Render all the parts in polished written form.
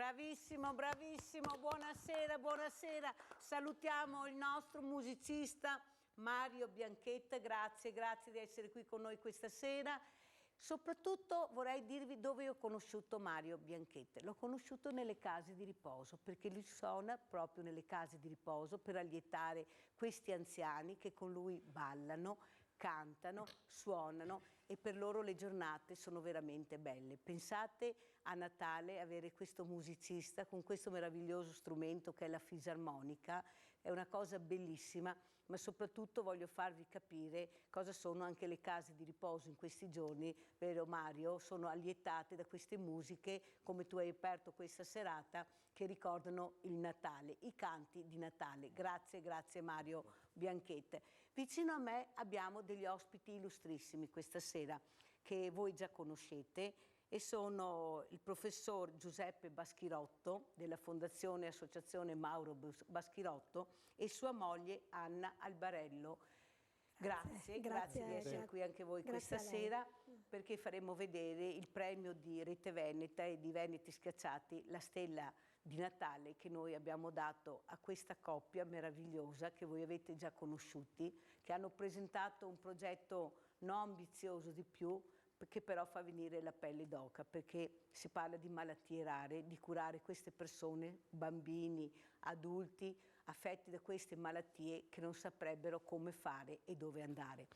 Bravissimo, bravissimo, buonasera, buonasera. Salutiamo il nostro musicista Mario Bianchetta, grazie di essere qui con noi questa sera. Soprattutto vorrei dirvi dove ho conosciuto Mario Bianchetta. L'ho conosciuto nelle case di riposo, perché lui suona proprio nelle case di riposo per allietare questi anziani che con lui ballano, cantano, suonano e per loro le giornate sono veramente belle. Pensate a Natale avere questo musicista con questo meraviglioso strumento che è la fisarmonica, è una cosa bellissima, ma soprattutto voglio farvi capire cosa sono anche le case di riposo in questi giorni, vero Mario? Sono allietate da queste musiche, come tu hai aperto questa serata, che ricordano il Natale, i canti di Natale. Grazie, grazie Mario Bianchetta. Vicino a me abbiamo degli ospiti illustrissimi questa sera, che voi già conoscete, e sono il professor Giuseppe Baschirotto della Fondazione Associazione Mauro Baschirotto e sua moglie Anna Albarello. Grazie di essere qui anche voi questa sera, perché faremo vedere il premio di Rete Veneta e di Veneti Schiacciati, la stella di Natale che noi abbiamo dato a questa coppia meravigliosa che voi avete già conosciuti, che hanno presentato un progetto non ambizioso di più, che però fa venire la pelle d'oca, perché si parla di malattie rare, di curare queste persone, bambini, adulti, affetti da queste malattie che non saprebbero come fare e dove andare.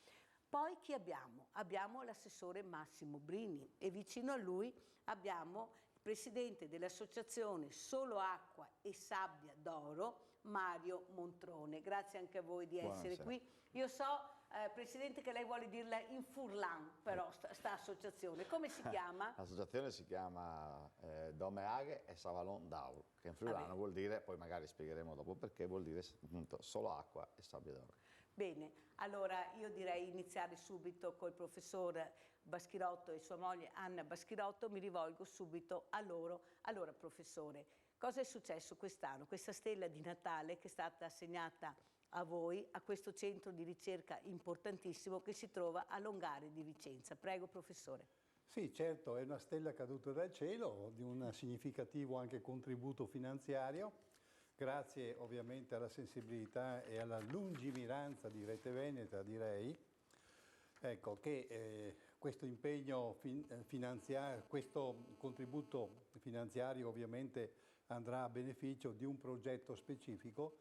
Poi chi abbiamo? Abbiamo l'assessore Massimo Brini e vicino a lui abbiamo il presidente dell'associazione Solo Acqua e Sabbia d'Oro, Mario Montrone. Grazie anche a voi di essere qui. Io so, Presidente, che lei vuole dirla in furlan, però sta associazione. Come si chiama? L'associazione si chiama Dome Aghe e Savalon d'Aur, che in friulano vuol dire, poi magari spiegheremo dopo perché, vuol dire appunto solo acqua e sabbia d'oro. Bene, allora io direi iniziare subito col professor Baschirotto e sua moglie Anna Baschirotto, mi rivolgo subito a loro. Allora professore, cosa è successo quest'anno? Questa stella di Natale che è stata assegnata a voi, a questo centro di ricerca importantissimo che si trova a Longare di Vicenza. Prego professore. Sì, certo, è una stella caduta dal cielo, di un significativo anche contributo finanziario, grazie ovviamente alla sensibilità e alla lungimiranza di Rete Veneta, direi. Ecco, che questo impegno finanziario, questo contributo finanziario ovviamente andrà a beneficio di un progetto specifico,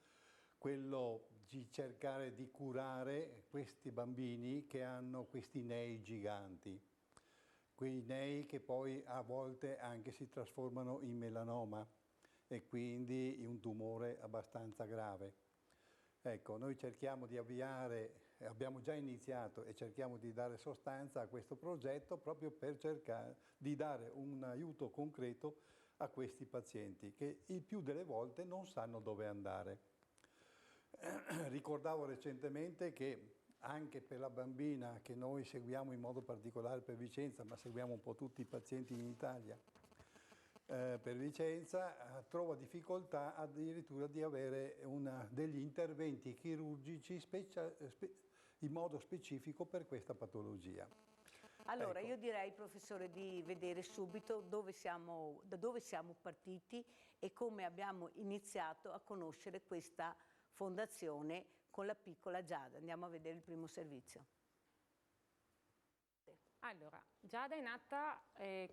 quello di cercare di curare questi bambini che hanno questi nei giganti, quei nei che poi a volte anche si trasformano in melanoma e quindi in un tumore abbastanza grave. Ecco, noi cerchiamo di avviare, abbiamo già iniziato e cerchiamo di dare sostanza a questo progetto proprio per cercare di dare un aiuto concreto a questi pazienti che il più delle volte non sanno dove andare. Ricordavo recentemente che anche per la bambina che noi seguiamo in modo particolare per Vicenza, ma seguiamo un po' tutti i pazienti in Italia, per Vicenza trova difficoltà addirittura di avere degli interventi chirurgici in modo specifico per questa patologia. Allora, ecco. io direi, professore, di vedere subito da dove siamo partiti e come abbiamo iniziato a conoscere questa fondazione con la piccola Giada. Andiamo a vedere il primo servizio. Allora, Giada è nata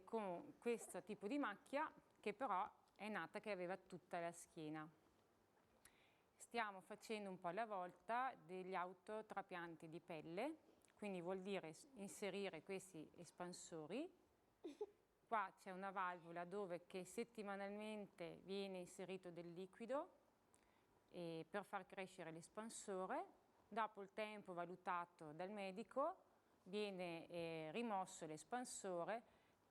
con questo tipo di macchia che però è nata che aveva tutta la schiena. Stiamo facendo un po' alla volta degli autotrapianti di pelle, quindi vuol dire inserire questi espansori. Qua c'è una valvola dove che settimanalmente viene inserito del liquido per far crescere l'espansore. Dopo il tempo valutato dal medico viene rimosso l'espansore,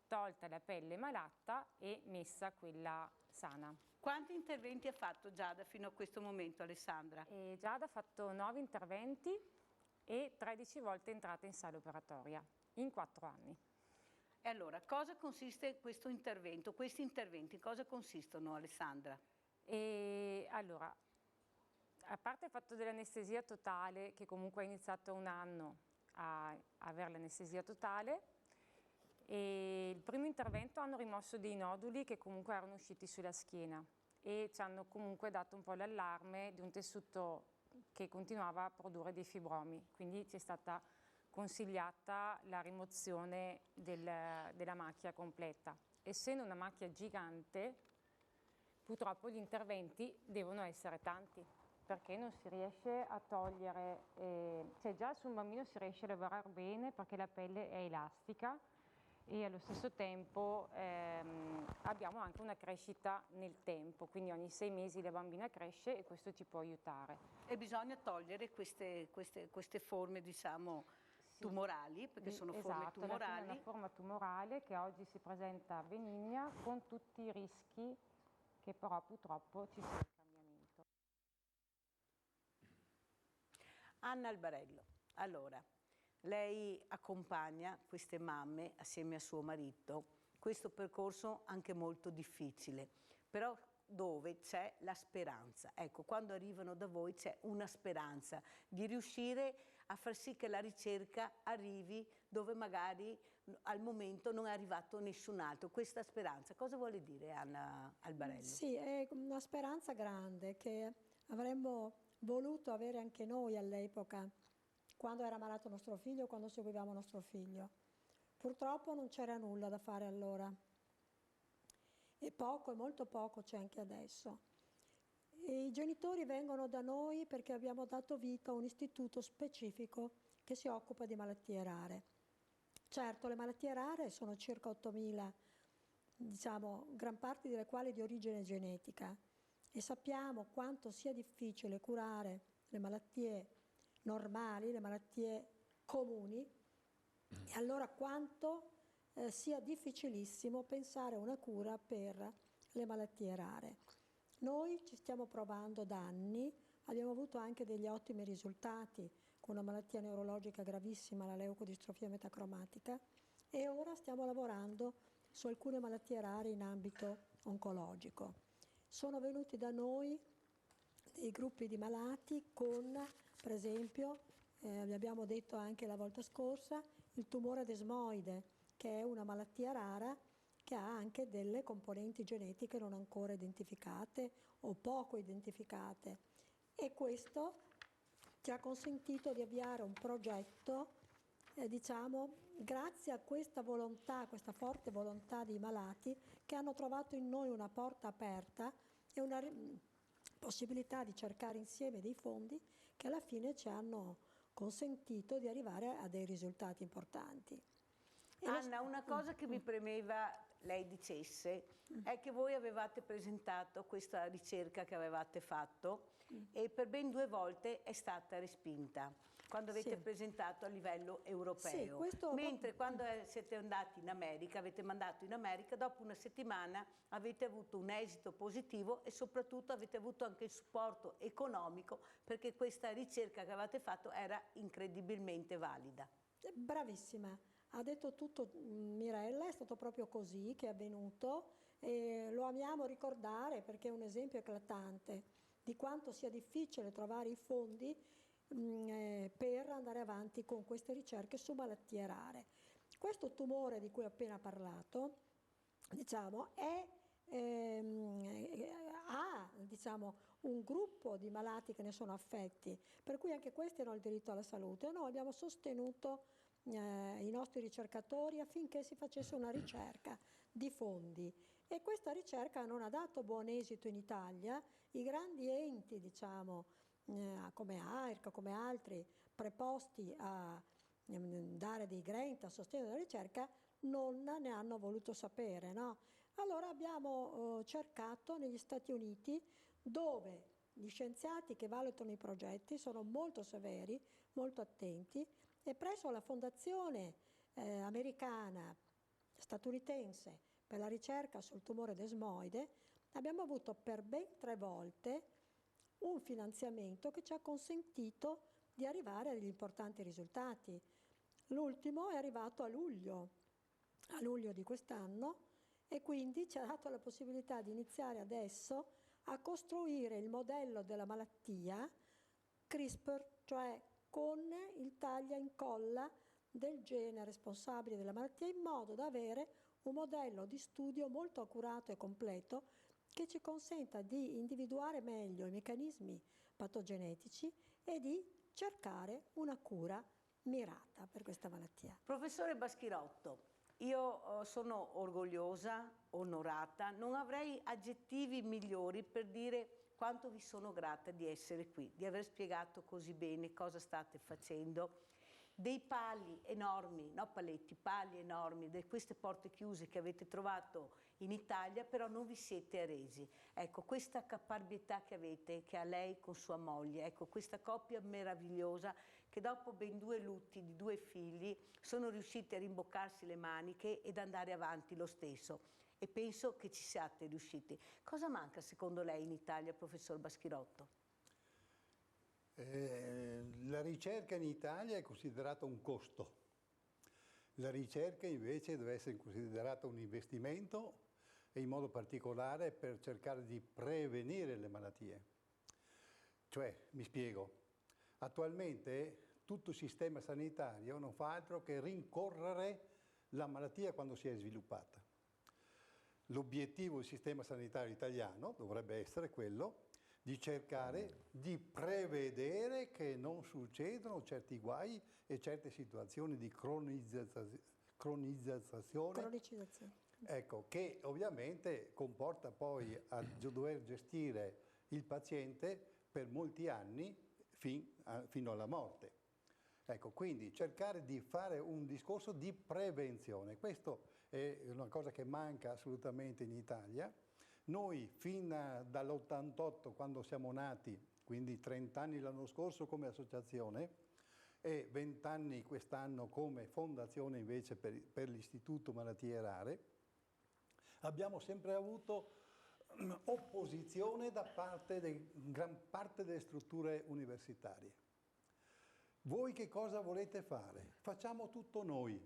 tolta la pelle malata e messa quella sana. Quanti interventi ha fatto Giada fino a questo momento, Alessandra? Giada ha fatto 9 interventi e 13 volte è entrata in sala operatoria in 4 anni. E allora, cosa consiste questo intervento? Questi interventi in cosa consistono, Alessandra? Allora, a parte il fatto dell'anestesia totale, che comunque ha iniziato un anno a avere l'anestesia totale, E il primo intervento hanno rimosso dei noduli che comunque erano usciti sulla schiena e ci hanno comunque dato un po' l'allarme di un tessuto che continuava a produrre dei fibromi, quindi ci è stata consigliata la rimozione della macchia completa. Essendo una macchia gigante, purtroppo gli interventi devono essere tanti, perché non si riesce a togliere, cioè già su un bambino si riesce a lavorare bene perché la pelle è elastica e allo stesso tempo abbiamo anche una crescita nel tempo, quindi ogni 6 mesi la bambina cresce e questo ci può aiutare. E bisogna togliere queste forme, diciamo, tumorali, perché sono forme Esatto, tumorali. è una forma tumorale che oggi si presenta benigna con tutti i rischi che però purtroppo ci sono il cambiamento. Anna Albarello, allora, lei accompagna queste mamme assieme a suo marito, questo percorso anche molto difficile, però dove c'è la speranza. Ecco, quando arrivano da voi c'è una speranza di riuscire a far sì che la ricerca arrivi dove magari al momento non è arrivato nessun altro. Questa speranza, cosa vuole dire Anna Albarello? Sì, è una speranza grande che avremmo voluto avere anche noi all'epoca, quando era malato nostro figlio, quando seguivamo nostro figlio. Purtroppo non c'era nulla da fare allora. E poco, molto poco c'è anche adesso. E i genitori vengono da noi perché abbiamo dato vita a un istituto specifico che si occupa di malattie rare. Certo, le malattie rare sono circa 8.000, diciamo, gran parte delle quali di origine genetica, e sappiamo quanto sia difficile curare le malattie normali, le malattie comuni, e allora quanto sia difficilissimo pensare a una cura per le malattie rare. Noi ci stiamo provando da anni, abbiamo avuto anche degli ottimi risultati con una malattia neurologica gravissima, la leucodistrofia metacromatica, e ora stiamo lavorando su alcune malattie rare in ambito oncologico. Sono venuti da noi dei gruppi di malati con, per esempio, vi abbiamo detto anche la volta scorsa, il tumore desmoide, che è una malattia rara che ha anche delle componenti genetiche non ancora identificate o poco identificate, e questo ci ha consentito di avviare un progetto, diciamo, grazie a questa volontà, questa forte volontà dei malati che hanno trovato in noi una porta aperta e una possibilità di cercare insieme dei fondi che alla fine ci hanno consentito di arrivare a dei risultati importanti. Anna, una cosa che mi premeva lei dicesse è che voi avevate presentato questa ricerca che avevate fatto e per ben 2 volte è stata respinta quando avete presentato a livello europeo, mentre quando siete andati in America, avete mandato in America, dopo una settimana avete avuto un esito positivo e soprattutto avete avuto anche il supporto economico perché questa ricerca che avete fatto era incredibilmente valida. Bravissima. Ha detto tutto Mirella, è stato proprio così che è avvenuto e lo amiamo ricordare perché è un esempio eclatante di quanto sia difficile trovare i fondi per andare avanti con queste ricerche su malattie rare. Questo tumore di cui ho appena parlato, diciamo, ha diciamo, un gruppo di malati che ne sono affetti, per cui anche questi hanno il diritto alla salute. Noi abbiamo sostenuto i nostri ricercatori affinché si facesse una ricerca di fondi e questa ricerca non ha dato buon esito in Italia. I grandi enti, diciamo, come AIRC, come altri preposti a dare dei grant a sostegno della ricerca, non ne hanno voluto sapere, no? Allora abbiamo cercato negli Stati Uniti, dove gli scienziati che valutano i progetti sono molto severi, molto attenti, e presso la fondazione americana, statunitense, per la ricerca sul tumore desmoide, abbiamo avuto per ben 3 volte un finanziamento che ci ha consentito di arrivare a degli importanti risultati. L'ultimo è arrivato a luglio di quest'anno, e quindi ci ha dato la possibilità di iniziare adesso a costruire il modello della malattia CRISPR, cioè con il taglia-incolla del gene responsabile della malattia, in modo da avere un modello di studio molto accurato e completo che ci consenta di individuare meglio i meccanismi patogenetici e di cercare una cura mirata per questa malattia. Professore Baschirotto, io sono orgogliosa, onorata, non avrei aggettivi migliori per dire quanto vi sono grata di essere qui, di aver spiegato così bene cosa state facendo, dei pali enormi, no paletti, pali enormi, di queste porte chiuse che avete trovato in Italia, però non vi siete arresi. Ecco, questa caparbietà che avete, che ha lei con sua moglie, ecco, questa coppia meravigliosa che dopo ben 2 lutti di 2 figli sono riusciti a rimboccarsi le maniche ed andare avanti lo stesso. E penso che ci siate riusciti. Cosa manca secondo lei in Italia, professor Baschirotto? La ricerca in Italia è considerata un costo. La ricerca invece deve essere considerata un investimento, e in modo particolare per cercare di prevenire le malattie. Cioè, mi spiego, attualmente tutto il sistema sanitario non fa altro che rincorrere la malattia quando si è sviluppata. L'obiettivo del sistema sanitario italiano dovrebbe essere quello di cercare di prevedere che non succedano certi guai e certe situazioni di cronicizzazione. Ecco, che ovviamente comporta poi a dover gestire il paziente per molti anni fino alla morte. Ecco, quindi cercare di fare un discorso di prevenzione. Questo è una cosa che manca assolutamente in Italia. Noi fin dall'88, quando siamo nati, quindi 30 anni l'anno scorso come associazione e 20 anni quest'anno come fondazione invece per l'Istituto Malattie Rare, abbiamo sempre avuto opposizione da parte di gran parte delle strutture universitarie. Voi che cosa volete fare? Facciamo tutto noi.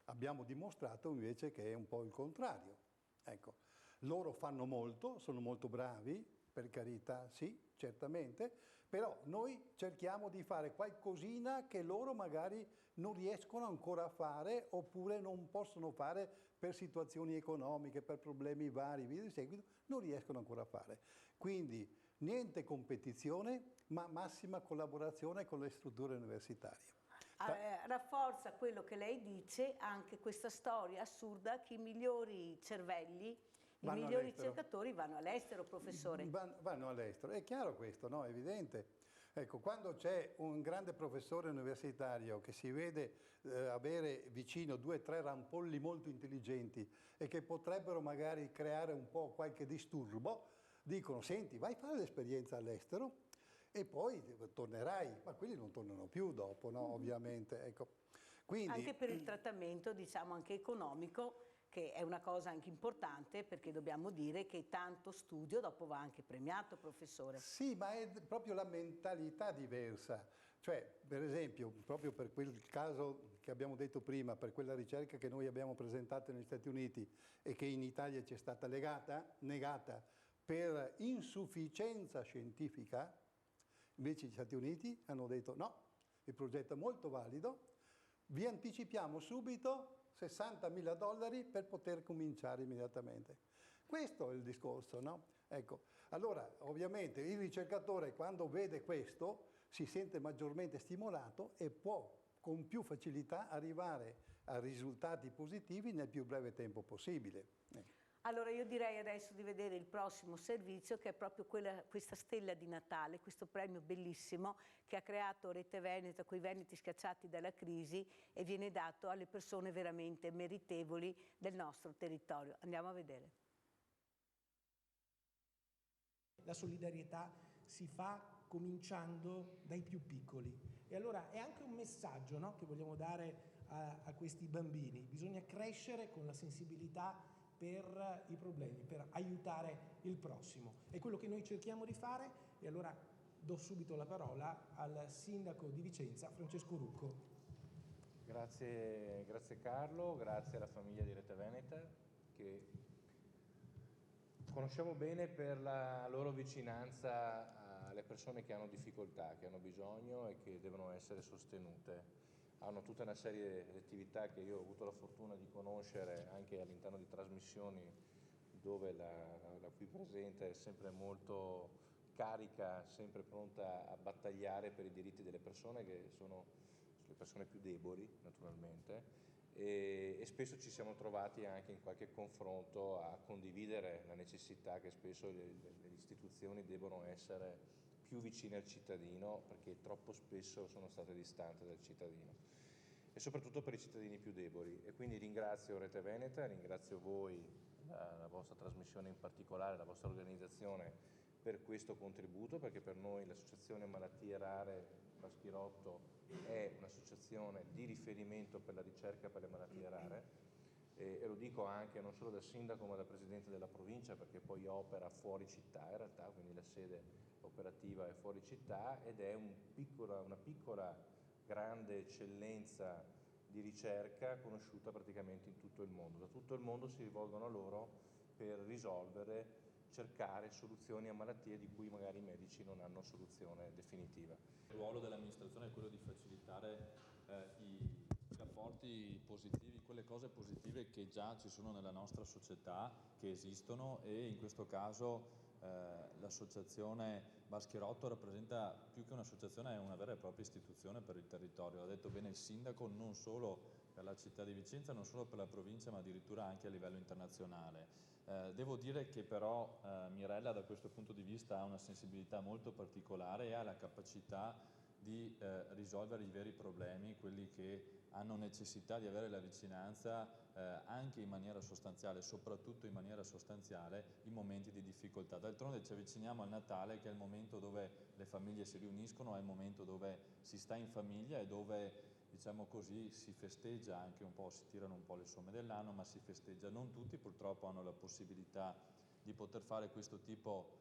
Abbiamo dimostrato invece che è un po' il contrario. Ecco, loro fanno molto, sono molto bravi, per carità, sì, certamente, però noi cerchiamo di fare qualcosina che loro magari non riescono ancora a fare oppure non possono fare per situazioni economiche, per problemi vari, via di seguito, non riescono ancora a fare. Quindi niente competizione, ma massima collaborazione con le strutture universitarie. Rafforza quello che lei dice anche questa storia assurda che i migliori cervelli, i migliori ricercatori vanno all'estero, professore. Vanno all'estero, è chiaro questo, no? È evidente. Ecco, quando c'è un grande professore universitario che si vede avere vicino 2 o 3 rampolli molto intelligenti e che potrebbero magari creare un po' qualche disturbo, dicono, senti, vai a fare l'esperienza all'estero e poi tornerai, ma quelli non tornano più dopo, no? Ovviamente, ecco. Quindi, anche per il trattamento, diciamo, anche economico, che è una cosa anche importante, perché dobbiamo dire che tanto studio dopo va anche premiato, professore. Sì, ma è proprio la mentalità diversa. Cioè, per esempio, proprio per quel caso che abbiamo detto prima, per quella ricerca che noi abbiamo presentato negli Stati Uniti e che in Italia ci è stata negata per insufficienza scientifica, invece gli Stati Uniti hanno detto no, il progetto è molto valido, vi anticipiamo subito $60.000 per poter cominciare immediatamente. Questo è il discorso, no? Ecco, allora ovviamente il ricercatore quando vede questo si sente maggiormente stimolato e può con più facilità arrivare a risultati positivi nel più breve tempo possibile. Allora io direi adesso di vedere il prossimo servizio, che è proprio questa stella di Natale, questo premio bellissimo che ha creato Rete Veneta con i Veneti schiacciati dalla crisi e viene dato alle persone veramente meritevoli del nostro territorio. Andiamo a vedere. La solidarietà si fa cominciando dai più piccoli e allora è anche un messaggio, no, che vogliamo dare a questi bambini. Bisogna crescere con la sensibilità per i problemi, per aiutare il prossimo. È quello che noi cerchiamo di fare e allora do subito la parola al sindaco di Vicenza, Francesco Rucco. Grazie Carlo, grazie alla famiglia di Rete Veneta che conosciamo bene per la loro vicinanza alle persone che hanno difficoltà, che hanno bisogno e che devono essere sostenute. hanno tutta una serie di attività che io ho avuto la fortuna di conoscere anche all'interno di trasmissioni dove la qui presente è sempre molto carica, sempre pronta a battagliare per i diritti delle persone, che sono le persone più deboli naturalmente, e spesso ci siamo trovati anche in qualche confronto a condividere la necessità che spesso le istituzioni devono essere più vicine al cittadino, perché troppo spesso sono state distanti dal cittadino, e soprattutto per i cittadini più deboli. E quindi ringrazio Rete Veneta, ringrazio voi, la vostra trasmissione in particolare, la vostra organizzazione, per questo contributo, perché per noi l'Associazione Malattie Rare Baschirotto è un'associazione di riferimento per la ricerca per le malattie rare, e lo dico anche non solo da sindaco ma da presidente della provincia, perché poi opera fuori città in realtà, quindi la sede operativa è fuori città, ed è una piccola grande eccellenza di ricerca conosciuta praticamente in tutto il mondo. Da tutto il mondo si rivolgono a loro per risolvere, cercare soluzioni a malattie di cui magari i medici non hanno soluzione definitiva. Il ruolo dell'amministrazione è quello di facilitare i rapporti positivi, quelle cose positive che già ci sono nella nostra società, che esistono, e in questo caso l'associazione Baschirotto rappresenta più che un'associazione, è una vera e propria istituzione per il territorio. L'ha detto bene il sindaco, non solo per la città di Vicenza, non solo per la provincia, ma addirittura anche a livello internazionale. Devo dire che però Mirella da questo punto di vista ha una sensibilità molto particolare e ha la capacità di risolvere i veri problemi, quelli che hanno necessità di avere la vicinanza anche in maniera sostanziale, soprattutto in maniera sostanziale in momenti di difficoltà. D'altronde ci avviciniamo al Natale, che è il momento dove le famiglie si riuniscono, è il momento dove si sta in famiglia e dove, diciamo così, si festeggia anche un po', si tirano un po' le somme dell'anno, ma si festeggia. Non tutti purtroppo hanno la possibilità di poter fare questo tipo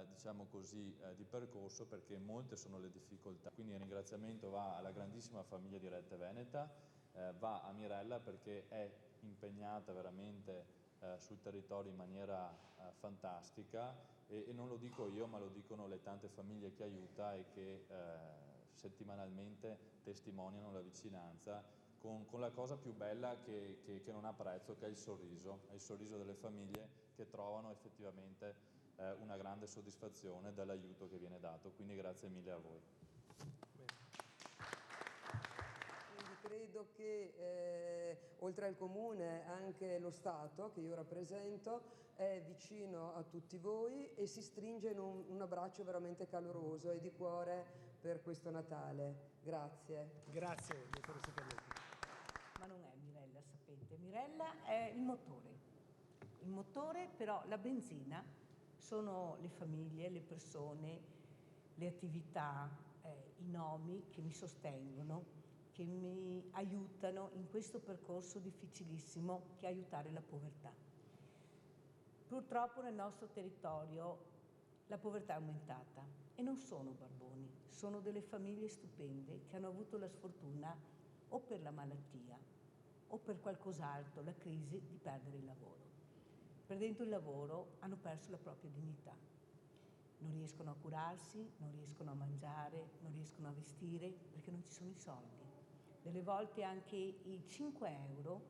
diciamo così, di percorso, perché molte sono le difficoltà. Quindi il ringraziamento va alla grandissima famiglia di Rete Veneta, va a Mirella perché è impegnata veramente sul territorio in maniera fantastica, e non lo dico io, ma lo dicono le tante famiglie che aiuta e che settimanalmente testimoniano la vicinanza con la cosa più bella che non ha prezzo, che è il sorriso delle famiglie, che trovano effettivamente una grande soddisfazione dall'aiuto che viene dato. Quindi grazie mille a voi. Quindi credo che oltre al Comune anche lo Stato, che io rappresento, è vicino a tutti voi e si stringe in un abbraccio veramente caloroso e di cuore per questo Natale. Grazie. Grazie, dottoressa Carletti. Ma non è Mirella, sapete, Mirella è il motore, però la benzina sono le famiglie, le persone, le attività, i nomi che mi sostengono, che mi aiutano in questo percorso difficilissimo che è aiutare la povertà. Purtroppo nel nostro territorio la povertà è aumentata e non sono barboni, sono delle famiglie stupende che hanno avuto la sfortuna o per la malattia o per qualcos'altro, la crisi, di perdere il lavoro. Perdendo il lavoro hanno perso la propria dignità. Non riescono a curarsi, non riescono a mangiare, non riescono a vestire perché non ci sono i soldi. Delle volte anche i 5 euro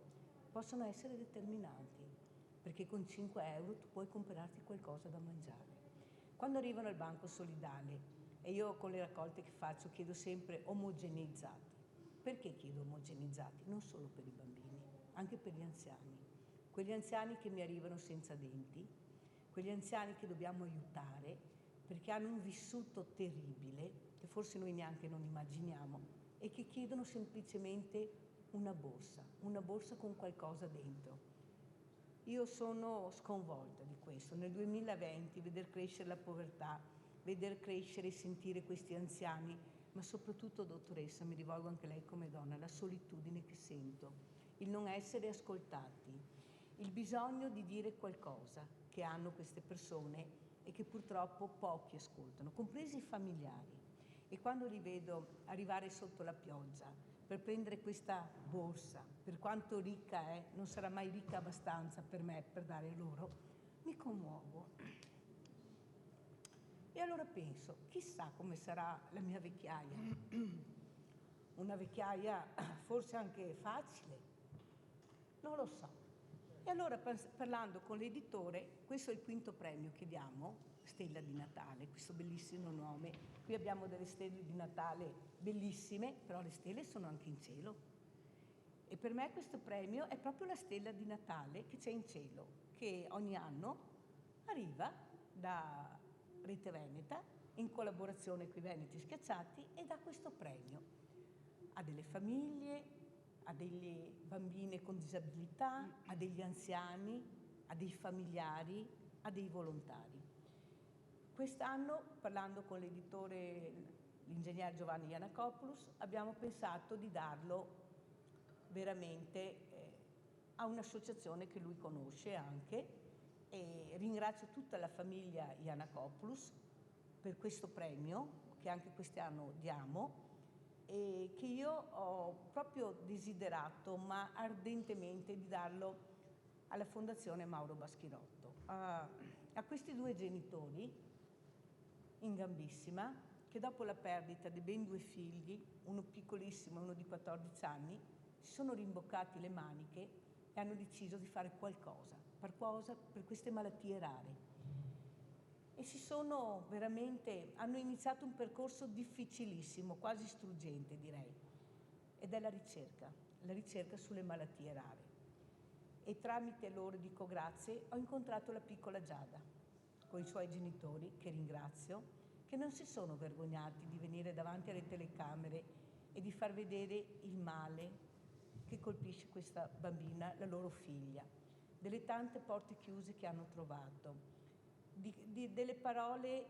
possono essere determinanti, perché con 5 euro tu puoi comprarti qualcosa da mangiare. Quando arrivano al banco solidale, e io con le raccolte che faccio chiedo sempre omogeneizzati. Perché chiedo omogeneizzati? Non solo per i bambini, anche per gli anziani. Quegli anziani che mi arrivano senza denti, quegli anziani che dobbiamo aiutare perché hanno un vissuto terribile, che forse noi neanche non immaginiamo, e che chiedono semplicemente una borsa con qualcosa dentro. Io sono sconvolta di questo. Nel 2020 veder crescere la povertà, veder crescere e sentire questi anziani, ma soprattutto, dottoressa, mi rivolgo anche a lei come donna, la solitudine che sento, il non essere ascoltati, il bisogno di dire qualcosa che hanno queste persone e che purtroppo pochi ascoltano, compresi i familiari. E quando li vedo arrivare sotto la pioggia per prendere questa borsa, per quanto ricca è, non sarà mai ricca abbastanza per me per dare loro, mi commuovo. E allora penso, chissà come sarà la mia vecchiaia. una vecchiaia forse anche facile, non lo so. E allora parlando con l'editore, questo è il quinto premio che diamo, Stella di Natale, questo bellissimo nome. Qui abbiamo delle stelle di Natale bellissime, però le stelle sono anche in cielo. E per me questo premio è proprio la stella di Natale che c'è in cielo, che ogni anno arriva da Rete Veneta in collaborazione con i Veneti Schiacciati e dà questo premio a delle famiglie, a delle bambine con disabilità, a degli anziani, a dei familiari, a dei volontari. Quest'anno, parlando con l'editore, l'ingegner Giovanni Giannakopoulos, abbiamo pensato di darlo veramente a un'associazione che lui conosce anche, e ringrazio tutta la famiglia Giannakopoulos per questo premio che anche quest'anno diamo e che io ho proprio desiderato ma ardentemente di darlo alla Fondazione Mauro Baschirotto, a questi due genitori in gambissima che dopo la perdita di ben 2 figli, uno piccolissimo e uno di 14 anni, si sono rimboccati le maniche e hanno deciso di fare qualcosa per queste malattie rare. E hanno iniziato un percorso difficilissimo, quasi struggente direi, ed è la ricerca sulle malattie rare. E tramite loro, dico grazie, ho incontrato la piccola Giada, con i suoi genitori, che ringrazio, che non si sono vergognati di venire davanti alle telecamere e di far vedere il male che colpisce questa bambina, la loro figlia, delle tante porte chiuse che hanno trovato, delle parole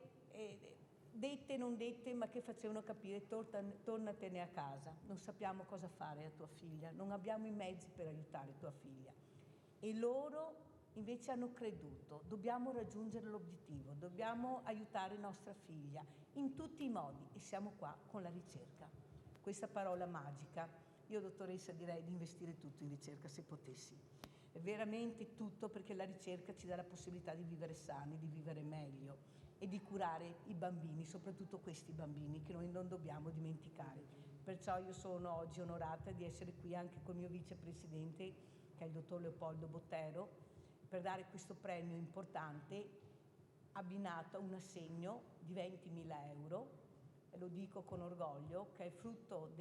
dette e non dette ma che facevano capire tornatene a casa, non sappiamo cosa fare a tua figlia, non abbiamo i mezzi per aiutare tua figlia. E loro invece hanno creduto, dobbiamo raggiungere l'obiettivo, dobbiamo aiutare nostra figlia in tutti i modi e siamo qua con la ricerca. Questa parola magica, io dottoressa direi di investire tutto in ricerca se potessi, veramente tutto, perché la ricerca ci dà la possibilità di vivere sani, di vivere meglio e di curare i bambini, soprattutto questi bambini che noi non dobbiamo dimenticare. Perciò io sono oggi onorata di essere qui anche col mio vicepresidente, che è il dottor Leopoldo Bottero, per dare questo premio importante abbinato a un assegno di 20.000 euro, e lo dico con orgoglio, che è frutto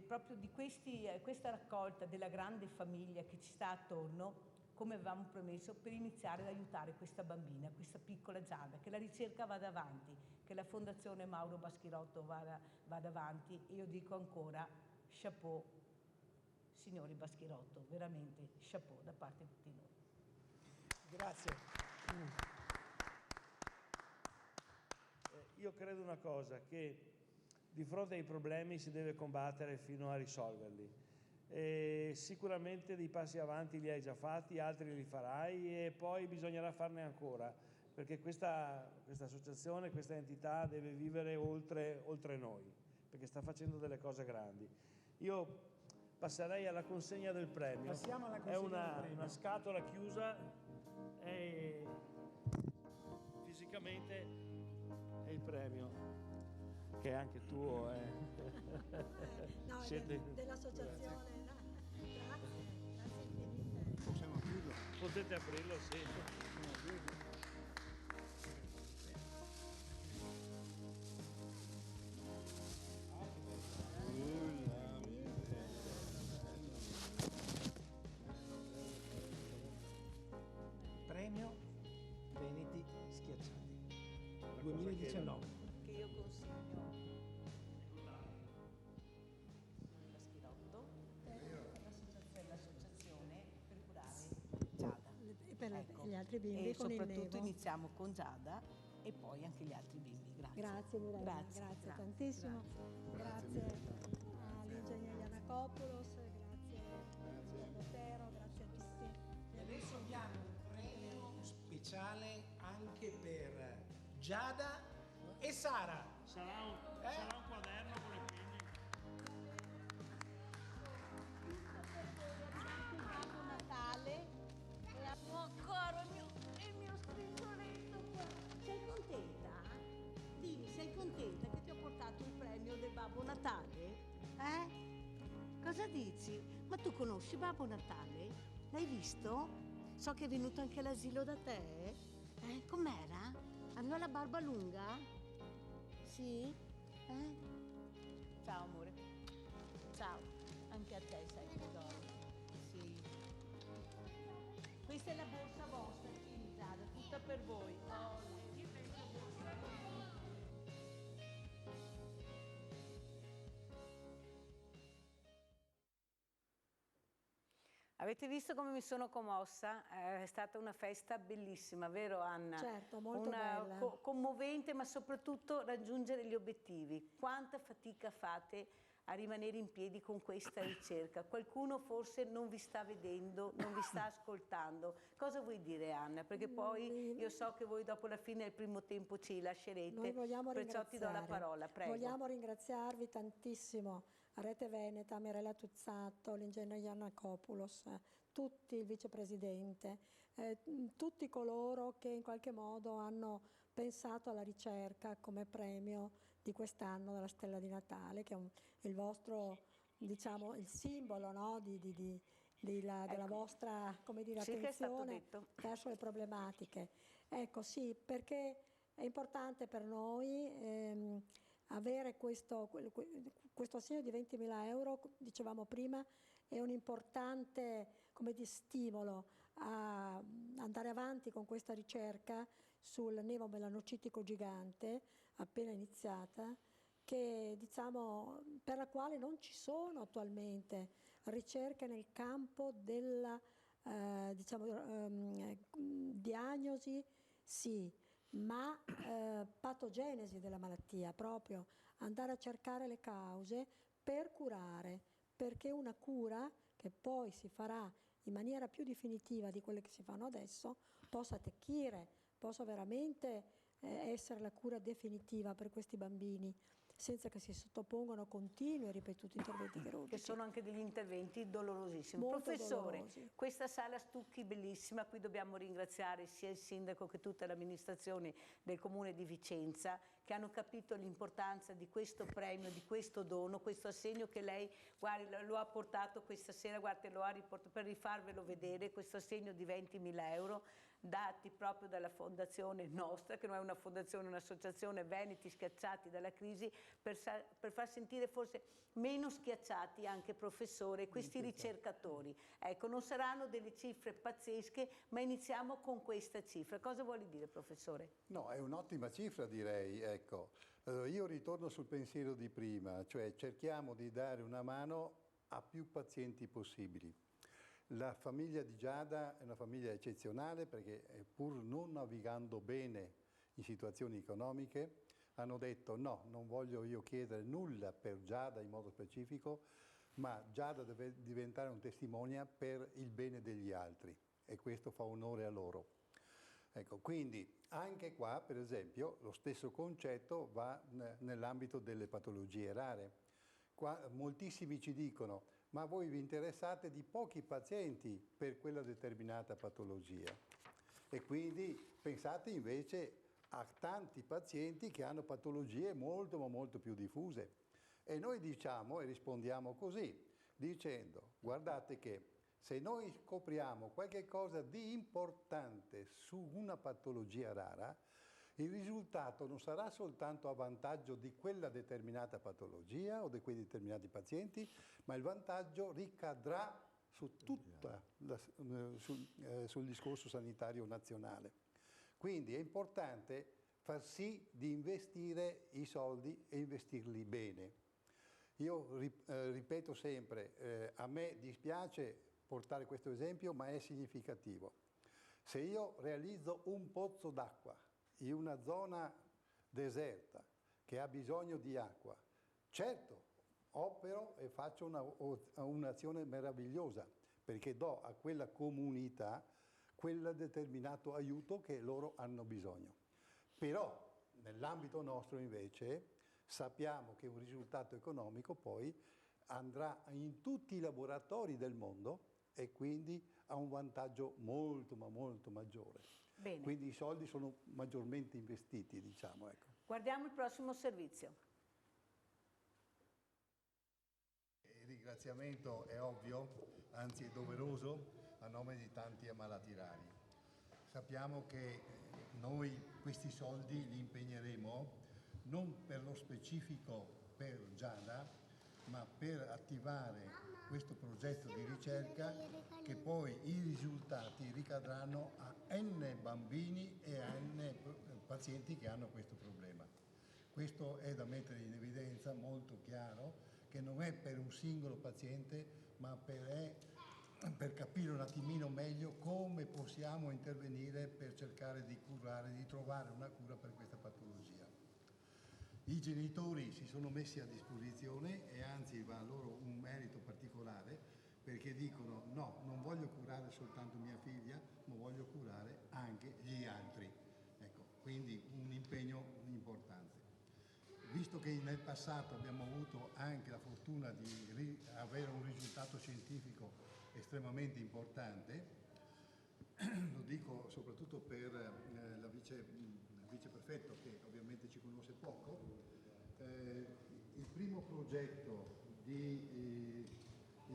proprio di questa raccolta della grande famiglia che ci sta attorno, come avevamo promesso, per iniziare ad aiutare questa bambina, questa piccola Giada, che la ricerca vada avanti, che la Fondazione Mauro Baschirotto vada avanti. E io dico ancora chapeau, signori Baschirotto, veramente chapeau da parte di tutti noi. Grazie. Io credo una cosa, che di fronte ai problemi si deve combattere fino a risolverli. E sicuramente dei passi avanti li hai già fatti, altri li farai e poi bisognerà farne ancora, perché questa associazione, questa entità deve vivere oltre noi, perché sta facendo delle cose grandi. Io passerei alla consegna del premio. Passiamo alla consegna del premio. Una scatola chiusa e fisicamente è il premio, che è anche tuo. No, Siete... dell'associazione. Grazie infinite. Possiamo aprirlo? Potete aprirlo, sì. Premio Veneti Schiacciati 2019. Che io consiglio Baschirotto, l'associazione per curare Giada. E per Ecco. gli altri bimbi E con il soprattutto Nevo. iniziamo con Giada e poi anche gli altri bimbi. Grazie. Grazie Mirella, Grazie. grazie tantissimo. Grazie all'ingegner Giannakopoulos, grazie al Bottero, grazie a tutti. E adesso abbiamo un premio speciale anche per Giada e Sara. Sarà un quaderno con le quindi. Buon Natale e a tuo caro il mio stringoletto qua. Sei contenta? Dimmi, sei contenta che ti ho portato il premio del Babbo Natale? cosa dici? Ma tu conosci Babbo Natale? L'hai visto? So che è venuto anche all'asilo da te. Com'era? Aveva la barba lunga? Sì? Ciao amore. Ciao. Anche a te sai tesoro. Sì. Questa è la borsa vostra, Giada, tutta per voi. Avete visto come mi sono commossa? È stata una festa bellissima, vero Anna? Certo, molto bella. Commovente, ma soprattutto raggiungere gli obiettivi. Quanta fatica fate a rimanere in piedi con questa ricerca? Qualcuno forse non vi sta vedendo, non vi sta ascoltando. Cosa vuoi dire Anna? Perché poi io so che voi dopo la fine del primo tempo ci lascerete, Noi vogliamo perciò ti do la parola, prego. Vogliamo ringraziarvi tantissimo, a Rete Veneta, Mirella Tuzzato, l'ingegner Giannakopoulos, tutti, il vicepresidente, tutti coloro che in qualche modo hanno pensato alla ricerca come premio di quest'anno della Stella di Natale, che è il vostro, diciamo, il simbolo, no? Della vostra, come dire, Sì, che è stato attenzione detto. verso le problematiche. Ecco, sì, perché è importante per noi avere questo assegno di 20.000 euro, dicevamo prima, è un importante, come di stimolo a andare avanti con questa ricerca sul neomelanocitico gigante appena iniziata, che diciamo per la quale non ci sono attualmente ricerche nel campo della diagnosi, sì, ma patogenesi della malattia, proprio andare a cercare le cause per curare, perché una cura che poi si farà in maniera più definitiva di quelle che si fanno adesso possa attecchire, possa veramente essere la cura definitiva per questi bambini, senza che si sottopongano a continui e ripetuti interventi chirurgici. Che sono anche degli interventi dolorosissimi. Molto Professore, dolorosi. questa sala Stucchi bellissima, qui dobbiamo ringraziare sia il sindaco che tutta l'amministrazione del comune di Vicenza, che hanno capito l'importanza di questo premio, di questo dono, questo assegno che lei, guardi, lo ha portato questa sera, guardi, lo ha riportato per rifarvelo vedere, questo assegno di 20.000 euro, dati proprio dalla fondazione nostra, che non è una fondazione, un'associazione Veneti Schiacciati dalla crisi, per far sentire forse meno schiacciati anche professore questi ricercatori. Ecco, non saranno delle cifre pazzesche, ma iniziamo con questa cifra. Cosa vuole dire, professore? No, è un'ottima cifra, direi. Ecco, io ritorno sul pensiero di prima, cioè cerchiamo di dare una mano a più pazienti possibili. La famiglia di Giada è una famiglia eccezionale perché pur non navigando bene in situazioni economiche hanno detto no, non voglio io chiedere nulla per Giada in modo specifico, ma Giada deve diventare un testimone per il bene degli altri e questo fa onore a loro. Ecco, quindi anche qua per esempio lo stesso concetto va nell'ambito delle patologie rare. Qua moltissimi ci dicono ma voi vi interessate di pochi pazienti per quella determinata patologia e quindi pensate invece a tanti pazienti che hanno patologie molto ma molto più diffuse. E noi diciamo e rispondiamo così, dicendo guardate che se noi scopriamo qualche cosa di importante su una patologia rara, il risultato non sarà soltanto a vantaggio di quella determinata patologia o di quei determinati pazienti, ma il vantaggio ricadrà su sul discorso sanitario nazionale. Quindi è importante far sì di investire i soldi e investirli bene. Io ripeto sempre, a me dispiace portare questo esempio, ma è significativo. Se io realizzo un pozzo d'acqua in una zona deserta che ha bisogno di acqua, certo, opero e faccio un'azione meravigliosa perché do a quella comunità quel determinato aiuto che loro hanno bisogno. Però nell'ambito nostro invece sappiamo che un risultato economico poi andrà in tutti i laboratori del mondo e quindi ha un vantaggio molto ma molto maggiore. Bene. Quindi i soldi sono maggiormente investiti, diciamo. Ecco. Guardiamo il prossimo servizio. ringraziamento è ovvio, anzi è doveroso, a nome di tanti ammalati rari. Sappiamo che noi questi soldi li impegneremo non per lo specifico per Giada, ma per attivare questo progetto di ricerca che poi i risultati ricadranno a N bambini e a N pazienti che hanno questo problema. Questo è da mettere in evidenza molto chiaro, che non è per un singolo paziente, ma per capire un attimino meglio come possiamo intervenire per cercare di curare, di trovare una cura per questa patologia. I genitori si sono messi a disposizione e anzi va a loro un merito particolare, perché dicono no, non voglio curare soltanto mia figlia, ma voglio curare anche gli altri. Ecco, quindi un impegno importante. Visto che nel passato abbiamo avuto anche la fortuna di avere un risultato scientifico estremamente importante, lo dico soprattutto per il viceprefetto che ovviamente ci conosce poco, il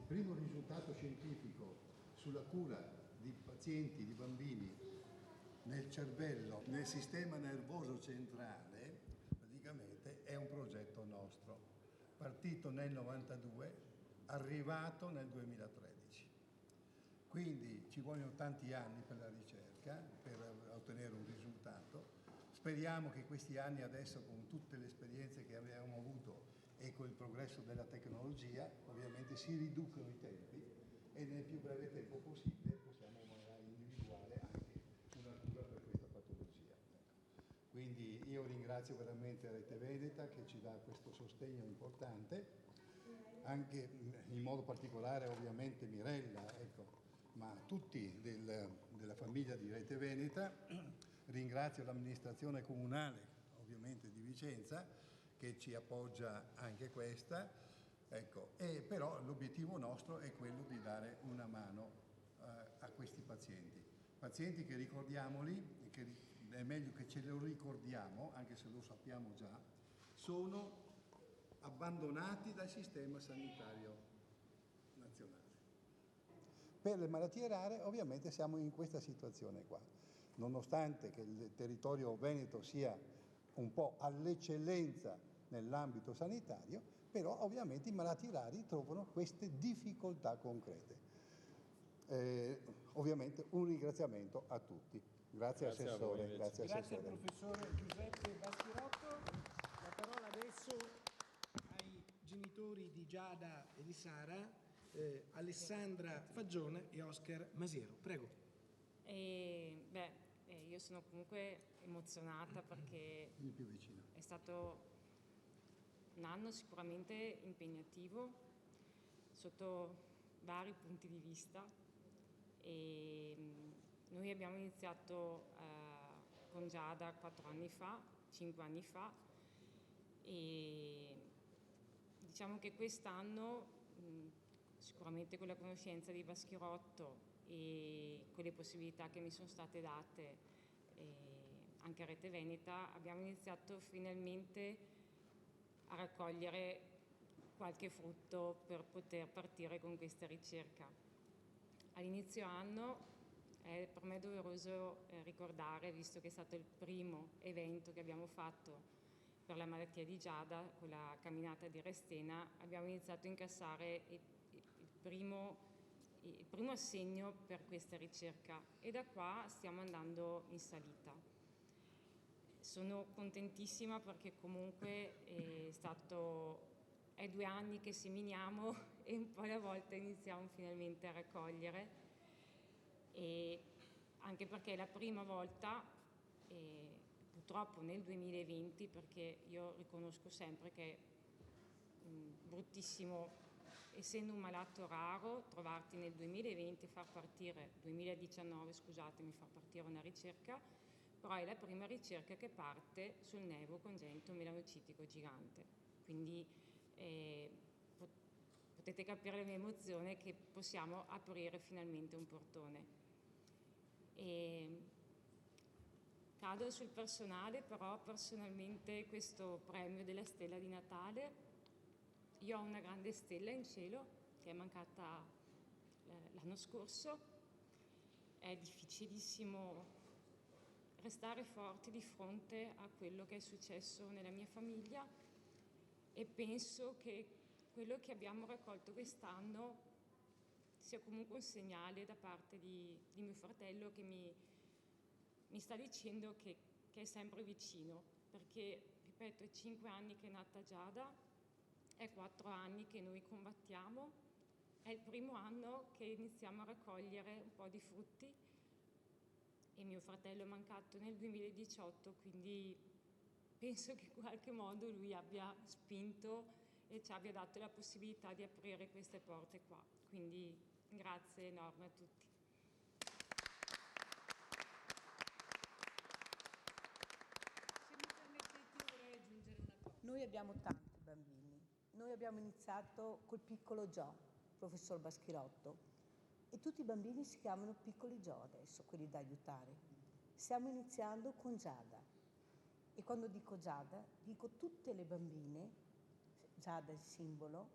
primo risultato scientifico sulla cura di pazienti, di bambini nel cervello, nel sistema nervoso centrale, praticamente è un progetto nostro, partito nel 92, arrivato nel 2013. Quindi ci vogliono tanti anni per la ricerca, per ottenere un risultato. Speriamo che questi anni adesso, con tutte le esperienze che abbiamo avuto e con il progresso della tecnologia, ovviamente si riducano i tempi e nel più breve tempo possibile possiamo magari individuare anche una cura per questa patologia. Quindi io ringrazio veramente Rete Veneta che ci dà questo sostegno importante, anche in modo particolare ovviamente Mirella, ecco, ma tutti della famiglia di Rete Veneta. Ringrazio l'amministrazione comunale ovviamente di Vicenza che ci appoggia anche questa, ecco, e però l'obiettivo nostro è quello di dare una mano a questi pazienti che ricordiamoli, che è meglio che ce lo ricordiamo anche se lo sappiamo già, sono abbandonati dal sistema sanitario nazionale. Per le malattie rare ovviamente siamo in questa situazione qua, nonostante che il territorio veneto sia un po' all'eccellenza nell'ambito sanitario, però ovviamente i malati rari trovano queste difficoltà concrete. Ovviamente un ringraziamento a tutti. Grazie Assessore. Grazie al professor Giuseppe Baschirotto. La parola adesso ai genitori di Giada e di Sara, Alessandra Fagione e Oscar Masiero. Prego. Io sono comunque emozionata perché è stato un anno sicuramente impegnativo sotto vari punti di vista e noi abbiamo iniziato con Giada 5 anni fa e diciamo che quest'anno sicuramente con la conoscenza di Baschirotto e con le possibilità che mi sono state date anche a Rete Veneta abbiamo iniziato finalmente a raccogliere qualche frutto per poter partire con questa ricerca. All'inizio anno è per me doveroso ricordare, visto che è stato il primo evento che abbiamo fatto per la malattia di Giada, con la camminata di Restena, abbiamo iniziato a incassare il primo assegno per questa ricerca e da qua stiamo andando in salita. Sono contentissima perché comunque è 2 anni che seminiamo e un po' alla volta iniziamo finalmente a raccogliere e anche perché è la prima volta, purtroppo nel 2020, perché io riconosco sempre che è bruttissimo essendo un malato raro, trovarti nel 2019 far partire una ricerca, però è la prima ricerca che parte sul nevo congenito melanocitico gigante. Quindi potete capire la mia emozione che possiamo aprire finalmente un portone. Cado sul personale, però personalmente questo premio della Stella di Natale io ho una grande stella in cielo che è mancata l'anno scorso. È difficilissimo restare forti di fronte a quello che è successo nella mia famiglia e penso che quello che abbiamo raccolto quest'anno sia comunque un segnale da parte di mio fratello che mi sta dicendo che è sempre vicino, perché, ripeto, è 5 anni che è nata Giada, è 4 anni che noi combattiamo, è il primo anno che iniziamo a raccogliere un po' di frutti e mio fratello è mancato nel 2018, quindi penso che in qualche modo lui abbia spinto e ci abbia dato la possibilità di aprire queste porte qua. Quindi grazie enorme a tutti. Se mi permettete vorrei aggiungere una cosa. Noi abbiamo tanti bambini. Noi abbiamo iniziato col piccolo Gio, professor Baschirotto, e tutti i bambini si chiamano piccoli Gio adesso, quelli da aiutare. Stiamo iniziando con Giada. E quando dico Giada, dico tutte le bambine, Giada è il simbolo,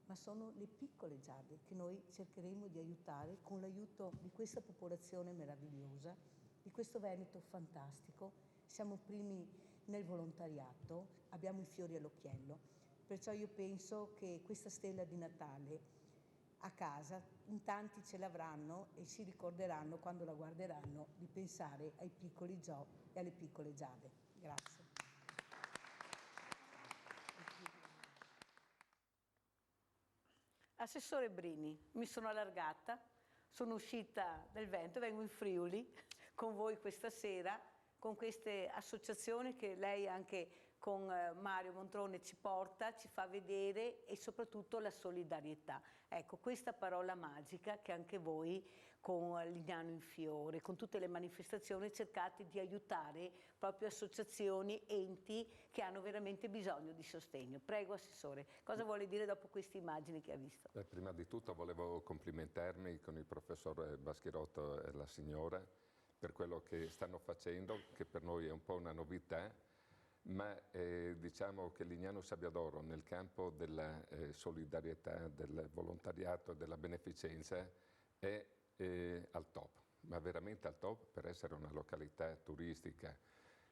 ma sono le piccole Giade che noi cercheremo di aiutare con l'aiuto di questa popolazione meravigliosa, di questo Veneto fantastico. Siamo primi nel volontariato, abbiamo i fiori all'occhiello, perciò io penso che questa stella di Natale a casa in tanti ce l'avranno e si ricorderanno quando la guarderanno di pensare ai piccoli Gio e alle piccole Giade. Grazie. Assessore Brini, mi sono allargata, sono uscita dal Veneto, vengo in Friuli con voi questa sera, con queste associazioni che lei anche con Mario Montrone ci porta, ci fa vedere e soprattutto la solidarietà. Ecco, questa parola magica che anche voi con Lignano in Fiore, con tutte le manifestazioni cercate di aiutare proprio associazioni, enti che hanno veramente bisogno di sostegno. Prego Assessore, cosa vuole dire dopo queste immagini che ha visto? Prima di tutto volevo complimentarmi con il professor Baschirotto e la signora per quello che stanno facendo, che per noi è un po' una novità, ma diciamo che Lignano Sabbiadoro nel campo della solidarietà, del volontariato e della beneficenza è al top, ma veramente al top per essere una località turistica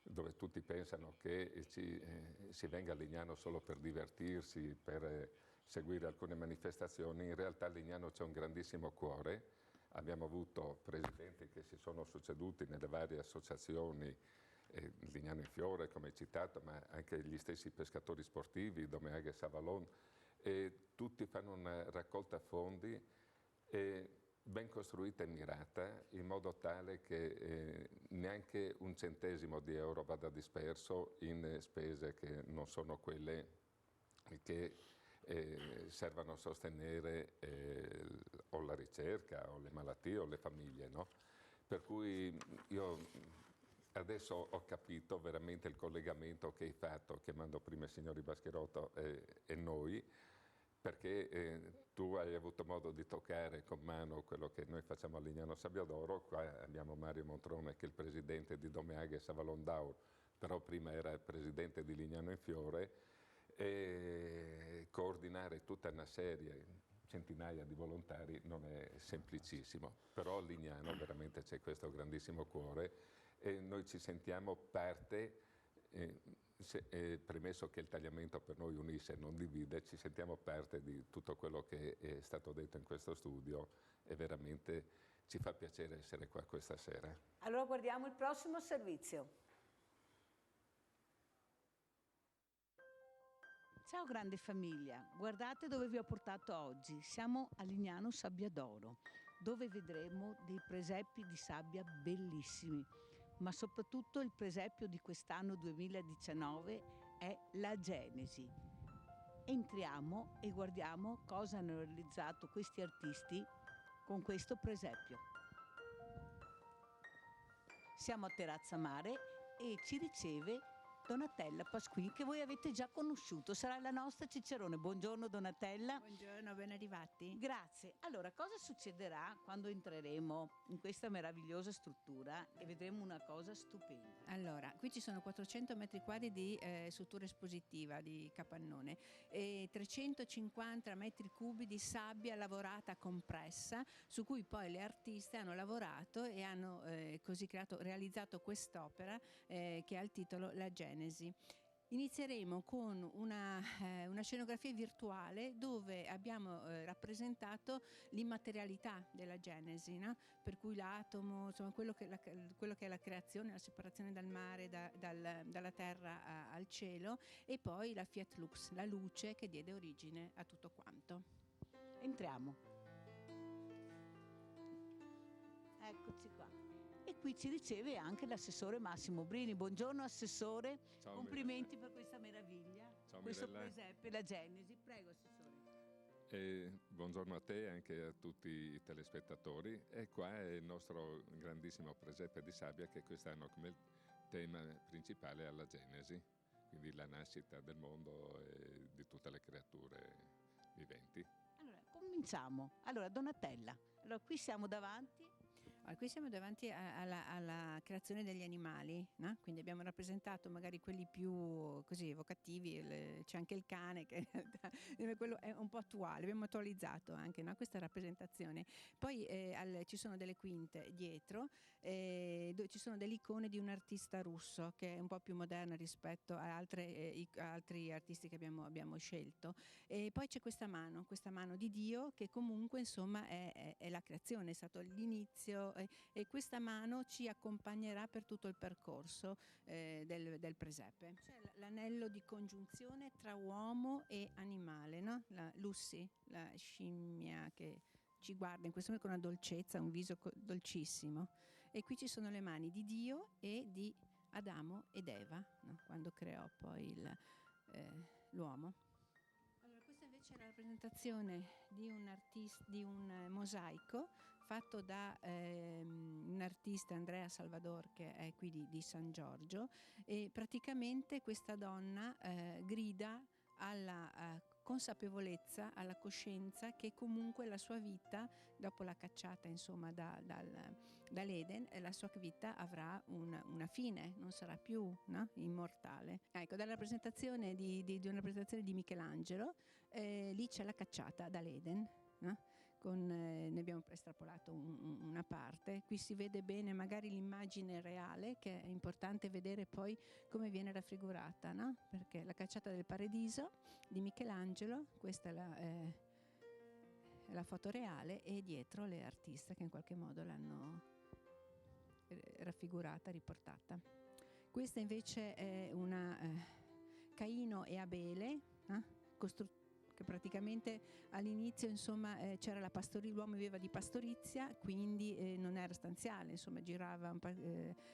dove tutti pensano che si venga a Lignano solo per divertirsi, per seguire alcune manifestazioni. In realtà a Lignano c'è un grandissimo cuore, abbiamo avuto presidenti che si sono succeduti nelle varie associazioni, Lignano in Fiore come citato, ma anche gli stessi pescatori sportivi, Domeaghe e Savalon, e tutti fanno una raccolta fondi ben costruita e mirata, in modo tale che neanche un centesimo di euro vada disperso in spese che non sono quelle che servono a sostenere o la ricerca o le malattie o le famiglie, no? Per cui io adesso ho capito veramente il collegamento che hai fatto, chiamando prima i signori Baschirotto e noi, perché tu hai avuto modo di toccare con mano quello che noi facciamo a Lignano Sabbiadoro. Qua abbiamo Mario Montrone che è il presidente di Domeaghe e Savalon d'Aur, però prima era il presidente di Lignano in Fiore, e coordinare tutta una serie, centinaia di volontari non è semplicissimo, però a Lignano veramente c'è questo grandissimo cuore e noi ci sentiamo parte. Premesso che il tagliamento per noi unisce e non divide, ci sentiamo parte di tutto quello che è stato detto in questo studio e veramente ci fa piacere essere qua questa sera. Allora guardiamo il prossimo servizio. Ciao grande famiglia, guardate dove vi ho portato oggi. Siamo a Lignano Sabbiadoro, dove vedremo dei presepi di sabbia bellissimi. Ma soprattutto il presepio di quest'anno 2019 è la Genesi. Entriamo e guardiamo cosa hanno realizzato questi artisti con questo presepio. Siamo a Terrazza Mare e ci riceve Donatella Pasquini, che voi avete già conosciuto, sarà la nostra cicerone. Buongiorno Donatella. Buongiorno, ben arrivati. Grazie. Allora, cosa succederà quando entreremo in questa meravigliosa struttura e vedremo una cosa stupenda? Allora, qui ci sono 400 metri quadri di struttura espositiva di capannone e 350 metri cubi di sabbia lavorata compressa, su cui poi le artiste hanno lavorato e hanno così realizzato quest'opera che ha il titolo La Genesi. Inizieremo con una scenografia virtuale dove abbiamo rappresentato l'immaterialità della Genesi, no? Per cui l'atomo, insomma quello che è la creazione, la separazione dal mare, dalla terra al cielo, e poi la Fiat Lux, la luce che diede origine a tutto quanto. Entriamo. Eccoci qua. E qui ci riceve anche l'assessore Massimo Brini. Buongiorno assessore, Ciao, complimenti per questa meraviglia. Ciao, questo Mirella. presepe, la Genesi. Prego assessore. Buongiorno a te e anche a tutti i telespettatori. E qua è il nostro grandissimo presepe di sabbia che quest'anno come tema principale ha la Genesi, quindi la nascita del mondo e di tutte le creature viventi. Allora, cominciamo. Allora, Donatella, allora, qui siamo davanti. Allora, qui siamo davanti alla creazione degli animali, no? Quindi abbiamo rappresentato magari quelli più così evocativi, c'è anche il cane che quello è un po' attuale, abbiamo attualizzato anche, no? Questa rappresentazione. Poi ci sono delle quinte dietro, dove ci sono delle icone di un artista russo che è un po' più moderna rispetto a altri artisti che abbiamo scelto. E poi c'è questa mano di Dio che comunque insomma è la creazione, è stato l'inizio. E questa mano ci accompagnerà per tutto il percorso del presepe. C'è l'anello di congiunzione tra uomo e animale, no? La Lucy, la scimmia che ci guarda in questo momento con una dolcezza, un viso dolcissimo. E qui ci sono le mani di Dio e di Adamo ed Eva, no? Quando creò poi l'uomo. Allora, questa invece è la rappresentazione di un mosaico fatto da un artista, Andrea Salvador, che è qui di San Giorgio, e praticamente questa donna grida alla consapevolezza, alla coscienza che comunque la sua vita, dopo la cacciata insomma dall'Eden, la sua vita avrà una fine, non sarà più, no? Immortale. Ecco, dalla rappresentazione di una rappresentazione di Michelangelo, lì c'è la cacciata dall'Eden, no? Ne abbiamo estrapolato una parte. Qui si vede bene magari l'immagine reale, che è importante vedere poi come viene raffigurata, no? Perché la cacciata del paradiso di Michelangelo, questa è la foto reale, e dietro le artiste che in qualche modo l'hanno raffigurata, riportata. Questa invece è una Caino e Abele, che praticamente all'inizio insomma c'era l'uomo viveva di pastorizia, quindi non era stanziale, insomma girava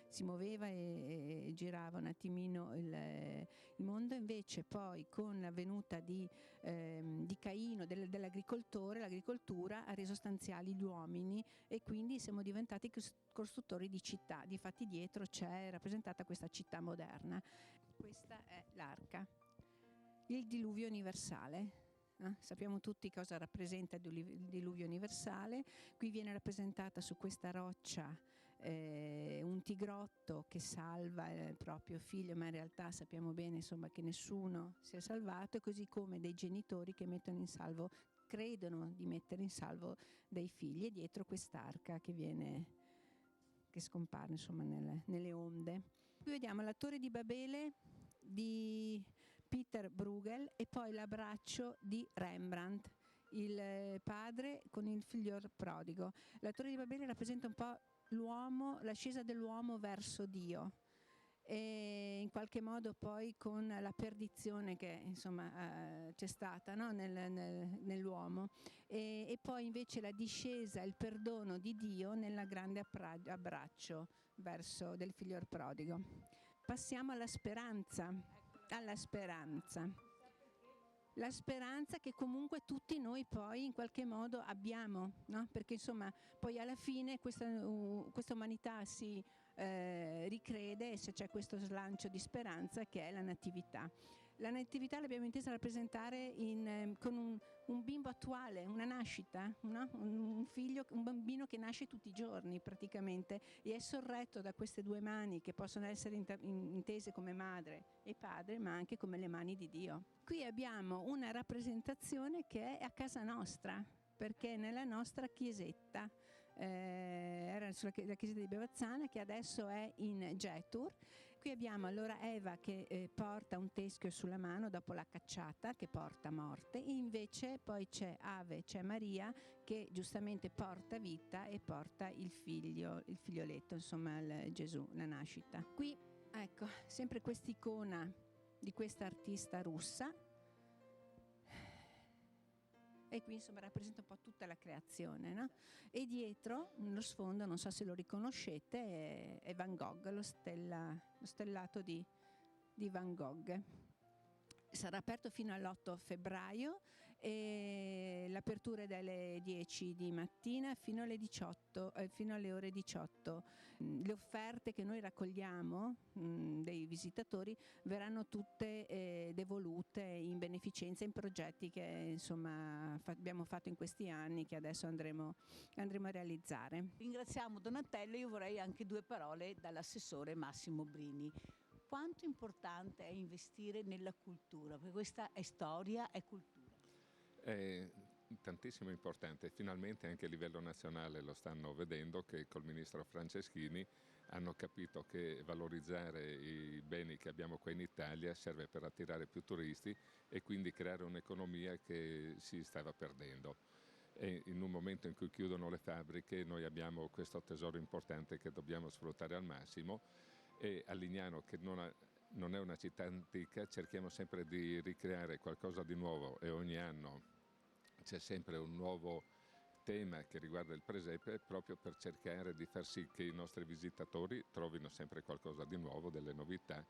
si muoveva e girava un attimino il mondo. Invece poi con la venuta di Caino, dell'agricoltore, l'agricoltura ha reso stanziali gli uomini e quindi siamo diventati costruttori di città. Difatti dietro c'è rappresentata questa città moderna. Questa è l'arca, il diluvio universale. Sappiamo tutti cosa rappresenta il diluvio universale. Qui viene rappresentata su questa roccia un tigrotto che salva il proprio figlio, ma in realtà sappiamo bene insomma che nessuno si è salvato, così come dei genitori che credono di mettere in salvo dei figli, e dietro quest'arca che scompare insomma nelle onde. Qui vediamo la Torre di Babele di Peter Bruegel e poi l'abbraccio di Rembrandt, il padre con il figliol prodigo. La Torre di Babele rappresenta un po' l'ascesa dell'uomo verso Dio, e in qualche modo poi con la perdizione che insomma c'è stata, no? nell'uomo, e poi invece la discesa, il perdono di Dio nella grande abbraccio del figliol prodigo. Passiamo alla speranza. La speranza che comunque tutti noi poi in qualche modo abbiamo, no? Perché insomma poi alla fine questa umanità si ricrede, se c'è questo slancio di speranza che è la natività. La natività l'abbiamo intesa rappresentare con un bimbo attuale, una nascita, no? Un figlio, un bambino che nasce tutti i giorni praticamente e è sorretto da queste due mani che possono essere intese come madre e padre, ma anche come le mani di Dio. Qui abbiamo una rappresentazione che è a casa nostra, perché nella nostra chiesetta, era la chiesa di Bevazzana, che adesso è in Getur. Qui abbiamo allora Eva che porta un teschio sulla mano dopo la cacciata, che porta morte, e invece poi c'è Maria che giustamente porta vita e porta il figlioletto, insomma Gesù, la nascita. Qui ecco sempre quest'icona di questa artista russa, e qui insomma rappresenta un po' tutta la creazione, no? E dietro, nello sfondo, non so se lo riconoscete, è Van Gogh, lo stellato di Van Gogh. Sarà aperto fino all'8 febbraio e l'apertura è dalle 10 di mattina fino alle 18, fino alle ore 18. Le offerte che noi raccogliamo dei visitatori verranno tutte devolute in beneficenza, in progetti che insomma abbiamo fatto in questi anni, che adesso andremo a realizzare. Ringraziamo Donatella, io vorrei anche due parole dall'assessore Massimo Brini. Quanto importante è investire nella cultura? Perché questa è storia, è cultura. È tantissimo importante, finalmente anche a livello nazionale lo stanno vedendo, che col ministro Franceschini hanno capito che valorizzare i beni che abbiamo qua in Italia serve per attirare più turisti e quindi creare un'economia che si stava perdendo. E in un momento in cui chiudono le fabbriche noi abbiamo questo tesoro importante che dobbiamo sfruttare al massimo, e a Lignano, che non è una città antica, cerchiamo sempre di ricreare qualcosa di nuovo e ogni anno c'è sempre un nuovo tema che riguarda il presepe, proprio per cercare di far sì che i nostri visitatori trovino sempre qualcosa di nuovo, delle novità,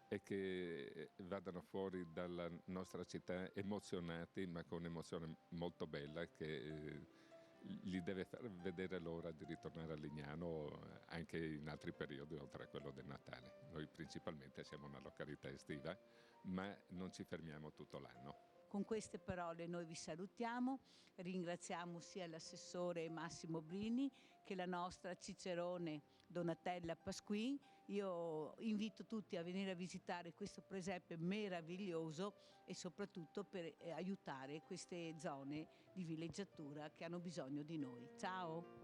e che vadano fuori dalla nostra città emozionati, ma con un'emozione molto bella che gli deve far vedere l'ora di ritornare a Lignano anche in altri periodi oltre a quello del Natale. Noi principalmente siamo una località estiva, ma non ci fermiamo tutto l'anno. Con queste parole noi vi salutiamo, ringraziamo sia l'assessore Massimo Brini che la nostra cicerone Donatella Pasquin. Io invito tutti a venire a visitare questo presepe meraviglioso e soprattutto per aiutare queste zone di villeggiatura che hanno bisogno di noi. Ciao!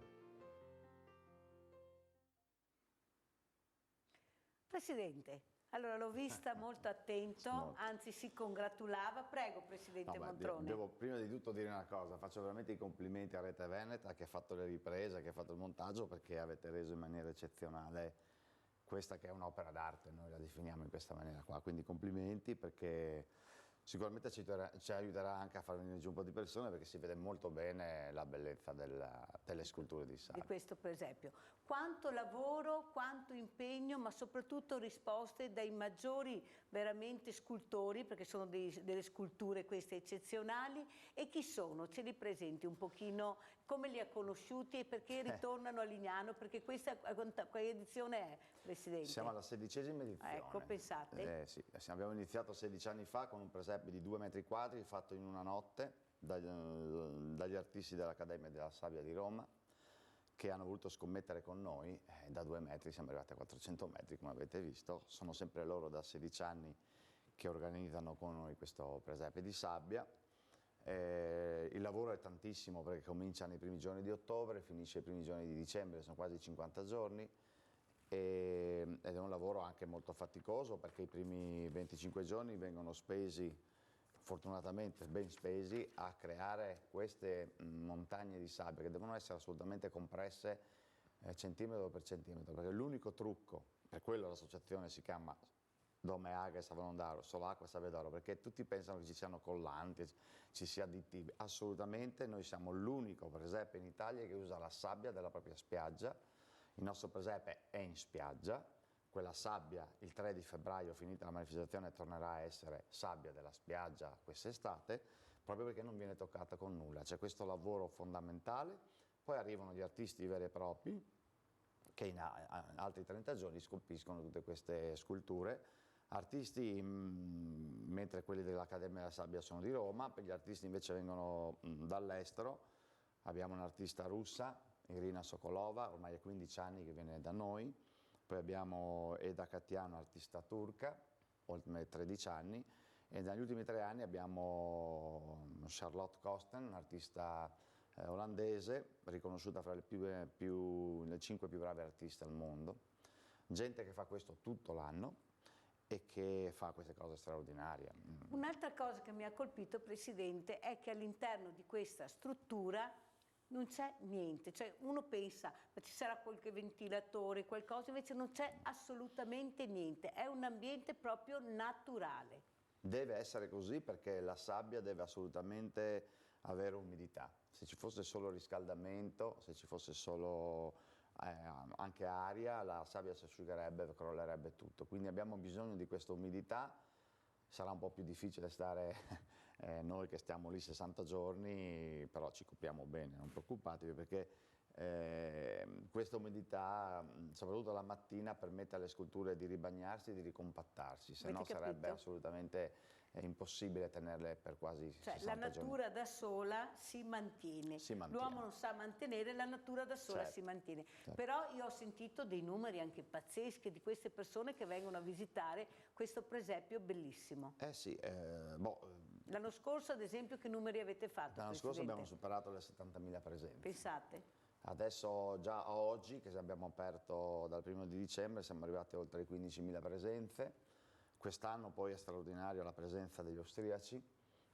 Presidente, allora l'ho vista molto attento, anzi si congratulava. Prego, Presidente Montrone. Devo prima di tutto dire una cosa, faccio veramente i complimenti a Rete Veneta che ha fatto le riprese, che ha fatto il montaggio, perché avete reso in maniera eccezionale questa che è un'opera d'arte, noi la definiamo in questa maniera qua, quindi complimenti, perché sicuramente ci aiuterà anche a far venire giù un po' di persone, perché si vede molto bene la bellezza delle sculture di sabbia. Di questo presepio. Quanto lavoro, quanto impegno, ma soprattutto risposte dai maggiori veramente scultori, perché sono delle sculture queste eccezionali. E chi sono? Ce li presenti un pochino, come li ha conosciuti e perché ritornano a Lignano? Perché questa edizione è, Presidente? Siamo alla 16ª edizione. Ecco, pensate. Sì, abbiamo iniziato 16 anni fa con un presepe di 2 metri quadri fatto in una notte dagli artisti dell'Accademia della Sabbia di Roma, che hanno voluto scommettere con noi. Da 2 metri siamo arrivati a 400 metri, come avete visto. Sono sempre loro da 16 anni che organizzano con noi questo presepe di sabbia. Il lavoro è tantissimo, perché comincia nei primi giorni di ottobre, finisce i primi giorni di dicembre, sono quasi 50 giorni, ed è un lavoro anche molto faticoso, perché i primi 25 giorni vengono spesi, fortunatamente ben spesi, a creare queste montagne di sabbia che devono essere assolutamente compresse centimetro per centimetro, perché l'unico trucco, per quello l'associazione si chiama Dome Aghe Savalon d'Aro, solo acqua e sabbia d'oro, perché tutti pensano che ci siano collanti, ci sia additivi. Assolutamente, noi siamo l'unico presepe in Italia che usa la sabbia della propria spiaggia. Il nostro presepe è in spiaggia, quella sabbia il 3 di febbraio, finita la manifestazione, tornerà a essere sabbia della spiaggia quest'estate, proprio perché non viene toccata con nulla. C'è questo lavoro fondamentale, poi arrivano gli artisti veri e propri, che in altri 30 giorni scolpiscono tutte queste sculture. Artisti, mentre quelli dell'Accademia della Sabbia sono di Roma, per gli artisti invece vengono dall'estero. Abbiamo un'artista russa, Irina Sokolova, ormai è 15 anni che viene da noi. Poi abbiamo Eda Katyan, artista turca, oltre 13 anni. E negli ultimi 3 anni abbiamo Charlotte Kosten, un'artista olandese, riconosciuta fra le 5 più brave artiste al mondo. Gente che fa questo tutto l'anno e che fa queste cose straordinarie. Un'altra cosa che mi ha colpito, Presidente, è che all'interno di questa struttura non c'è niente, cioè uno pensa ma ci sarà qualche ventilatore, qualcosa, invece non c'è assolutamente niente, è un ambiente proprio naturale. Deve essere così perché la sabbia deve assolutamente avere umidità. Se ci fosse solo riscaldamento, se ci fosse solo anche aria, la sabbia si asciugherebbe, crollerebbe tutto. Quindi abbiamo bisogno di questa umidità. Sarà un po' più difficile stare noi che stiamo lì 60 giorni, però ci occupiamo bene, non preoccupatevi, perché questa umidità, soprattutto la mattina, permette alle sculture di ribagnarsi e di ricompattarsi, se no sarebbe assolutamente impossibile tenerle per quasi 60 giorni. La natura giorni. Da sola si mantiene. L'uomo non sa mantenere, la natura da sola si mantiene. Però io ho sentito dei numeri anche pazzeschi di queste persone che vengono a visitare questo presepio bellissimo. Sì, l'anno scorso, ad esempio, che numeri avete fatto? L'anno scorso abbiamo superato le 70.000 presenze. Pensate? Adesso, già oggi, che abbiamo aperto dal 1° di dicembre, siamo arrivati a oltre 15.000 presenze. Quest'anno poi è straordinario la presenza degli austriaci,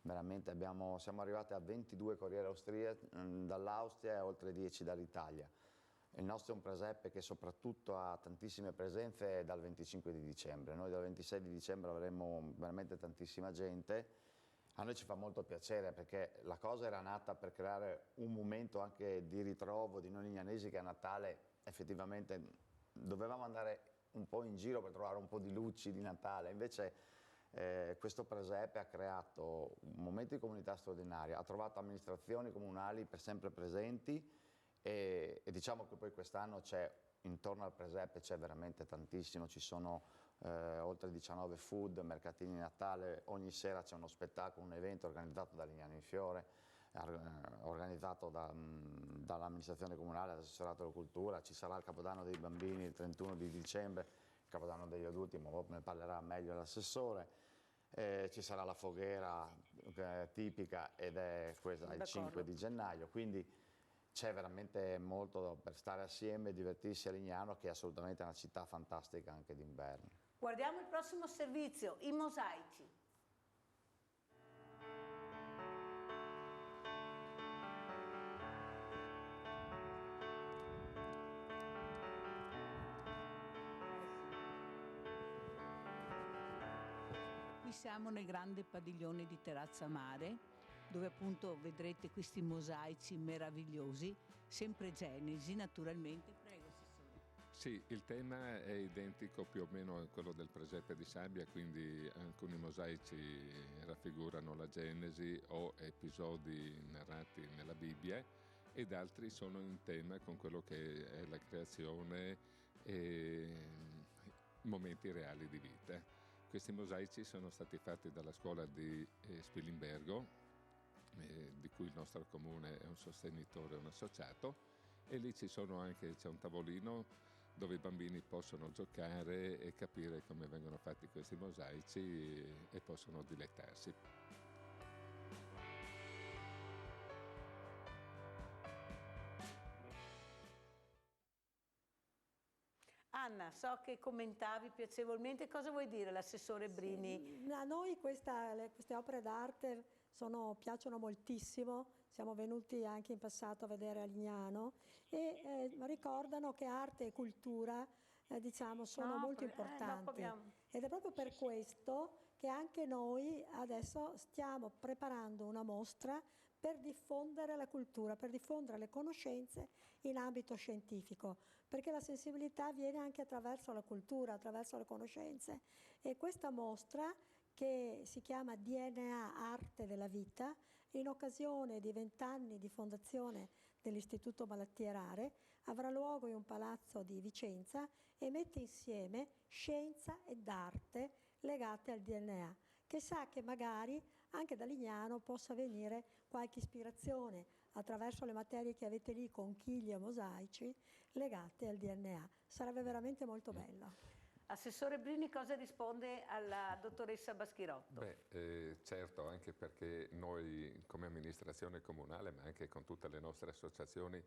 veramente siamo arrivati a 22 corriere austriaci dall'Austria e oltre 10 dall'Italia. Il nostro è un presepe che soprattutto ha tantissime presenze dal 25 di dicembre. Noi dal 26 di dicembre avremo veramente tantissima gente. A noi ci fa molto piacere perché la cosa era nata per creare un momento anche di ritrovo di noi lignanesi, che a Natale effettivamente dovevamo andare un po' in giro per trovare un po' di luci di Natale. Invece questo presepe ha creato un momento di comunità straordinario, ha trovato amministrazioni comunali per sempre presenti e diciamo che poi quest'anno intorno al presepe c'è veramente tantissimo, ci sono oltre 19 food, mercatini di Natale, ogni sera c'è uno spettacolo, un evento organizzato da Lignano in Fiore, organizzato dall'amministrazione comunale, dall'assessorato alla cultura. Ci sarà il Capodanno dei bambini il 31 di dicembre, il Capodanno degli adulti, ma ne parlerà meglio l'assessore. Ci sarà la foghiera tipica ed è questa il 5 di gennaio, quindi c'è veramente molto per stare assieme e divertirsi a Lignano, che è assolutamente una città fantastica anche d'inverno. Guardiamo il prossimo servizio, i mosaici. Qui siamo nel grande padiglione di Terrazza Mare, dove appunto vedrete questi mosaici meravigliosi, sempre Genesi naturalmente. Prego, Assessore. Sì, il tema è identico più o meno a quello del presepe di sabbia, quindi alcuni mosaici raffigurano la Genesi o episodi narrati nella Bibbia ed altri sono in tema con quello che è la creazione e momenti reali di vita. Questi mosaici sono stati fatti dalla scuola di Spilimbergo, di cui il nostro comune è un sostenitore, un associato, e lì c'è un tavolino dove i bambini possono giocare e capire come vengono fatti questi mosaici e possono dilettarsi. Anna, so che commentavi piacevolmente, cosa vuoi dire l'assessore Brini? Sì, a noi queste opere d'arte piacciono moltissimo, siamo venuti anche in passato a vedere a Lignano e ricordano che arte e cultura sono molto importanti ed è proprio per questo che anche noi adesso stiamo preparando una mostra per diffondere la cultura, per diffondere le conoscenze in ambito scientifico, perché la sensibilità viene anche attraverso la cultura, attraverso le conoscenze. E questa mostra, che si chiama DNA Arte della Vita, in occasione di 20 anni di fondazione dell'Istituto Malattie Rare, avrà luogo in un palazzo di Vicenza e mette insieme scienza ed arte legate al DNA. Chissà che magari anche da Lignano possa venire qualche ispirazione attraverso le materie che avete lì, conchigli e mosaici legate al DNA. Sarebbe veramente molto bello. Assessore Brini, cosa risponde alla dottoressa Baschirotto? Certo, anche perché noi come amministrazione comunale, ma anche con tutte le nostre associazioni,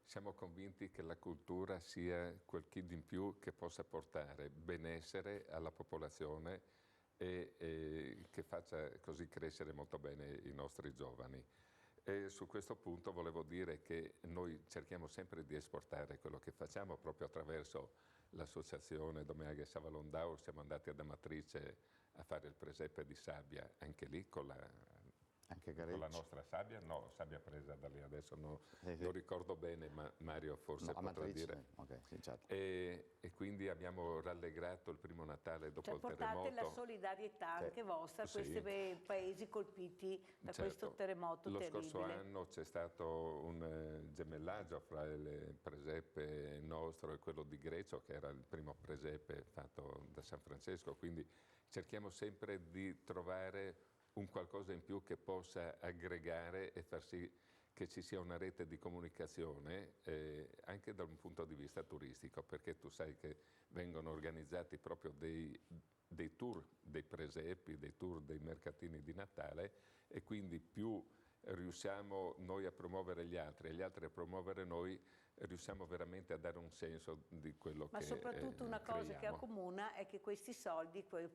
siamo convinti che la cultura sia quel chid in più che possa portare benessere alla popolazione e che faccia così crescere molto bene i nostri giovani. E su questo punto volevo dire che noi cerchiamo sempre di esportare quello che facciamo proprio attraverso l'associazione Domeaghe Savalondau. Siamo andati ad Amatrice a fare il presepe di sabbia, anche lì con la nostra sabbia, no, sabbia presa da lì, adesso non ricordo bene, ma Mario forse potrà dire. Okay, sì, certo. E quindi abbiamo rallegrato il primo Natale dopo il terremoto. Portate la solidarietà anche vostra a questi paesi colpiti da questo terremoto terribile. Lo scorso anno c'è stato un gemellaggio fra il presepe nostro e quello di Grecio, che era il primo presepe fatto da San Francesco, quindi cerchiamo sempre di trovare un qualcosa in più che possa aggregare e far sì che ci sia una rete di comunicazione anche da un punto di vista turistico, perché tu sai che vengono organizzati proprio dei tour dei presepi, dei tour dei mercatini di Natale, e quindi più riusciamo noi a promuovere gli altri e gli altri a promuovere noi, riusciamo veramente a dare un senso di quello che creiamo. Ma soprattutto una cosa che accomuna è che questi soldi poi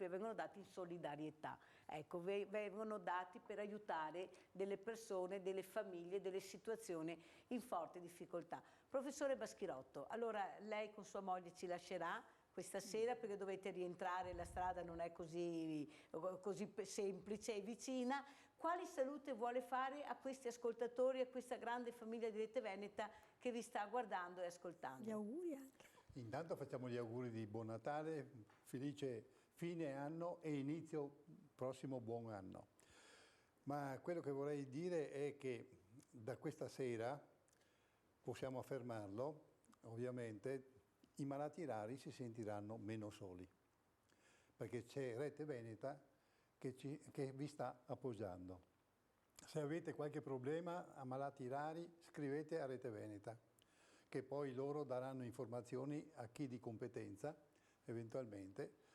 vengono dati in solidarietà. Ecco, vengono dati per aiutare delle persone, delle famiglie, delle situazioni in forte difficoltà. Professore Baschirotto, allora lei con sua moglie ci lascerà questa sera perché dovete rientrare, la strada non è così semplice e vicina. Quali salute vuole fare a questi ascoltatori, a questa grande famiglia di Rete Veneta che vi sta guardando e ascoltando? Gli auguri anche. Intanto facciamo gli auguri di buon Natale, felice fine anno e inizio prossimo buon anno. Ma quello che vorrei dire è che da questa sera, possiamo affermarlo, ovviamente i malati rari si sentiranno meno soli, perché c'è Rete Veneta che vi sta appoggiando. Se avete qualche problema a malati rari, scrivete a Rete Veneta, che poi loro daranno informazioni a chi di competenza, eventualmente.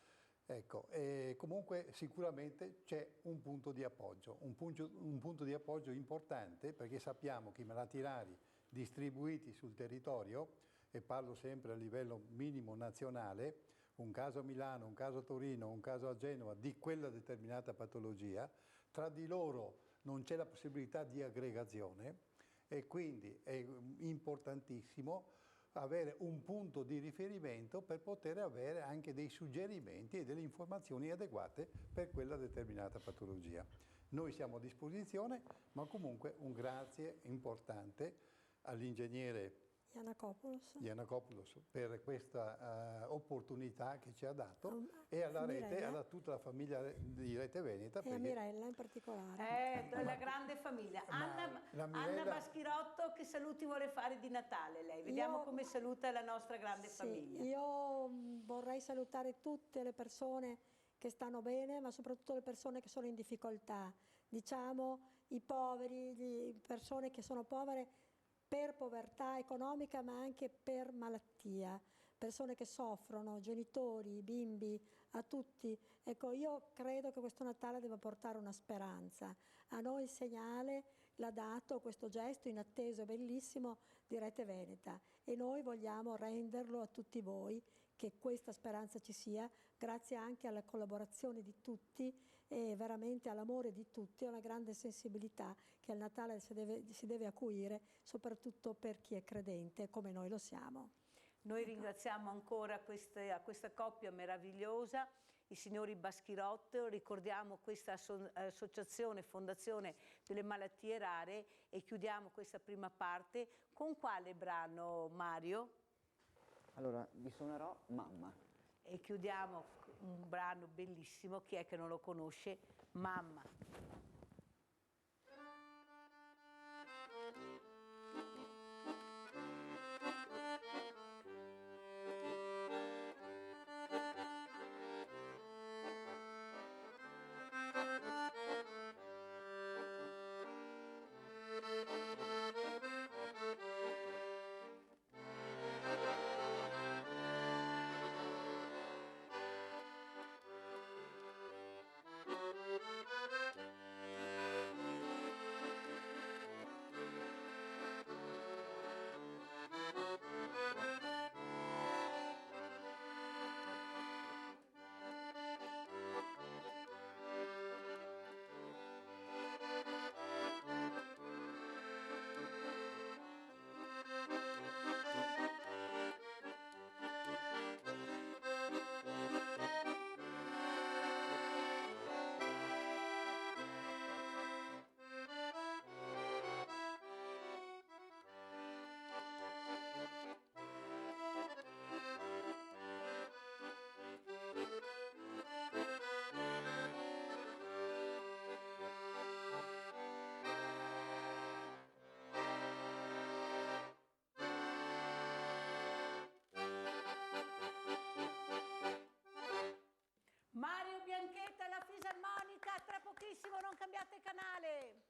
Ecco, e comunque sicuramente c'è un punto di appoggio, un punto di appoggio importante, perché sappiamo che i malati rari distribuiti sul territorio, e parlo sempre a livello minimo nazionale, un caso a Milano, un caso a Torino, un caso a Genova di quella determinata patologia, tra di loro non c'è la possibilità di aggregazione e quindi è importantissimo avere un punto di riferimento per poter avere anche dei suggerimenti e delle informazioni adeguate per quella determinata patologia. Noi siamo a disposizione, ma comunque un grazie importante all'ingegnere Giannakopoulos per questa opportunità che ci ha dato e alla rete, a tutta la famiglia di Rete Veneta. E a Mirella in particolare. La grande famiglia. Anna Baschirotto, che saluti vuole fare di Natale lei? Vediamo come saluta la nostra grande famiglia. Io vorrei salutare tutte le persone che stanno bene, ma soprattutto le persone che sono in difficoltà. Diciamo i poveri, le persone che sono povere per povertà economica ma anche per malattia, persone che soffrono, genitori, bimbi, a tutti. Ecco, io credo che questo Natale debba portare una speranza. A noi il segnale l'ha dato questo gesto inatteso, bellissimo di Rete Veneta e noi vogliamo renderlo a tutti voi che questa speranza ci sia, grazie anche alla collaborazione di tutti e veramente all'amore di tutti, a una grande sensibilità che al Natale si deve acuire, soprattutto per chi è credente, come noi lo siamo. Noi ringraziamo ancora questa coppia meravigliosa, i signori Baschirotto, ricordiamo questa associazione, fondazione delle malattie rare e chiudiamo questa prima parte con quale brano, Mario? Allora, vi suonerò Mamma. E chiudiamo un brano bellissimo, chi è che non lo conosce? Mamma. cambiate canale.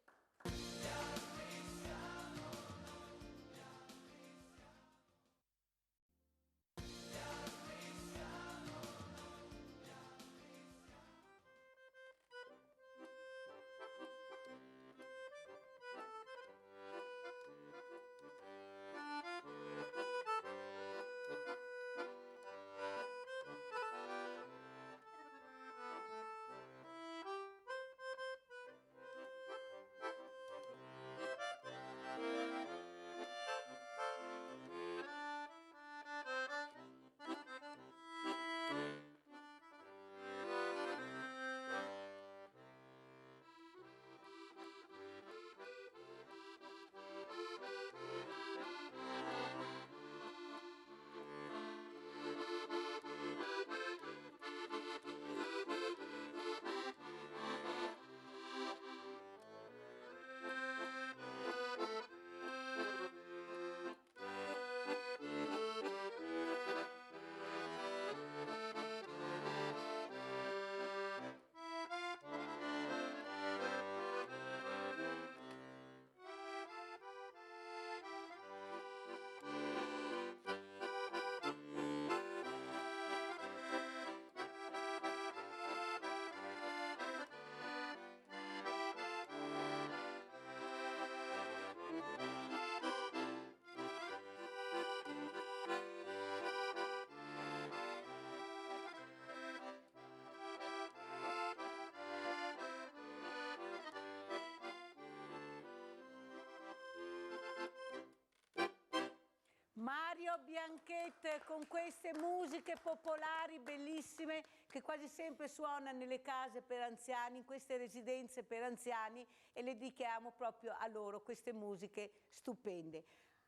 Mario Bianchette con queste musiche popolari bellissime che quasi sempre suona nelle case per anziani, in queste residenze per anziani, e le dedichiamo proprio a loro queste musiche stupende.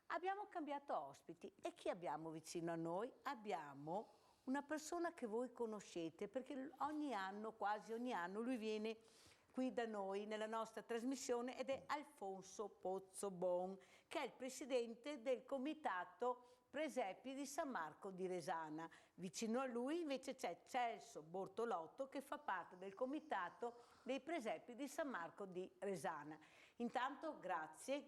Abbiamo cambiato ospiti e chi abbiamo vicino a noi? Abbiamo una persona che voi conoscete perché ogni anno, quasi ogni anno, lui viene qui da noi nella nostra trasmissione ed è Alfonso Pozzobon, che è il presidente del comitato Presepi di San Marco di Resana. Vicino a lui invece c'è Celso Bortolotto che fa parte del comitato dei Presepi di San Marco di Resana. Intanto grazie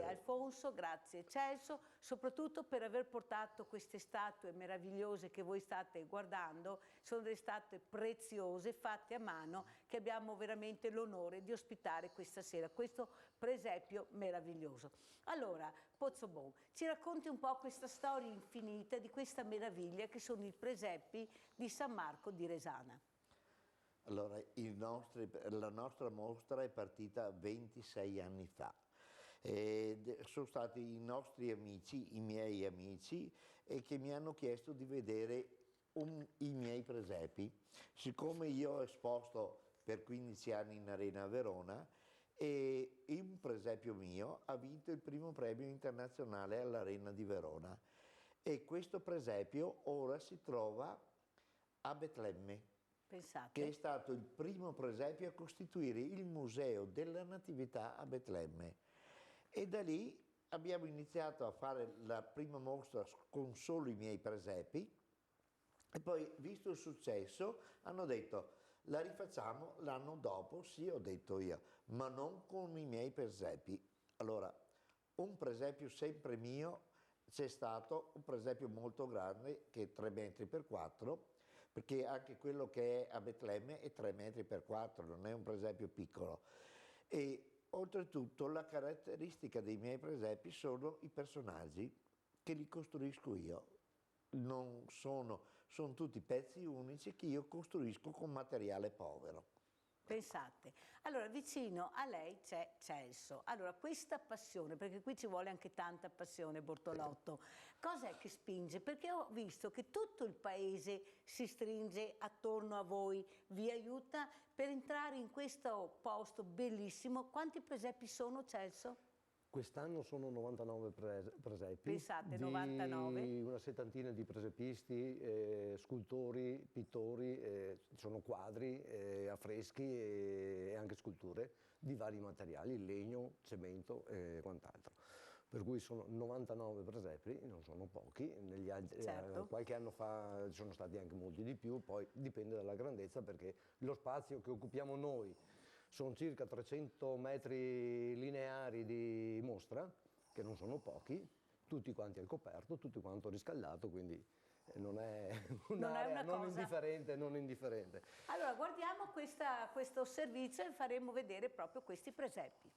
Alfonso, grazie Celso, soprattutto per aver portato queste statue meravigliose che voi state guardando. Sono delle statue preziose fatte a mano che abbiamo veramente l'onore di ospitare questa sera, questo presepio meraviglioso. Allora, Pozzobon, ci racconti un po' questa storia infinita di questa meraviglia che sono i presepi di San Marco di Resana. Allora, la nostra mostra è partita 26 anni fa. Sono stati i nostri amici, i miei amici, che mi hanno chiesto di vedere i miei presepi. Siccome io ho esposto per 15 anni in Arena a Verona, e un presepio mio ha vinto il primo premio internazionale all'Arena di Verona. E questo presepio ora si trova a Betlemme. Pensate. Che è stato il primo presepio a costituire il Museo della Natività a Betlemme. E da lì abbiamo iniziato a fare la prima mostra con solo i miei presepi e poi, visto il successo, hanno detto la rifacciamo l'anno dopo. Sì, ho detto io, ma non con i miei presepi. Allora, un presepio sempre mio c'è stato, un presepio molto grande che è 3 metri per 4, perché anche quello che è a Betlemme è 3 metri per 4, non è un presepio piccolo. E oltretutto la caratteristica dei miei presepi sono i personaggi che li costruisco io. Sono tutti pezzi unici che io costruisco con materiale povero. Pensate. Allora, vicino a lei c'è Celso. Allora, questa passione, perché qui ci vuole anche tanta passione, Bortolotto, cos'è che spinge? Perché ho visto che tutto il paese si stringe attorno a voi, vi aiuta per entrare in questo posto bellissimo. Quanti presepi sono, Celso? Quest'anno sono 99 presepi. Pensate, 99? Una settantina di presepisti, scultori, pittori, ci sono quadri, affreschi e anche sculture di vari materiali, legno, cemento e quant'altro. Per cui sono 99 presepi, non sono pochi, Certo. Qualche anno fa ci sono stati anche molti di più, poi dipende dalla grandezza perché lo spazio che occupiamo noi sono circa 300 metri lineari di mostra, che non sono pochi, tutti quanti al coperto, tutti quanto riscaldato, quindi non è un'area non indifferente, non indifferente. Allora guardiamo questo servizio e faremo vedere proprio questi presepi.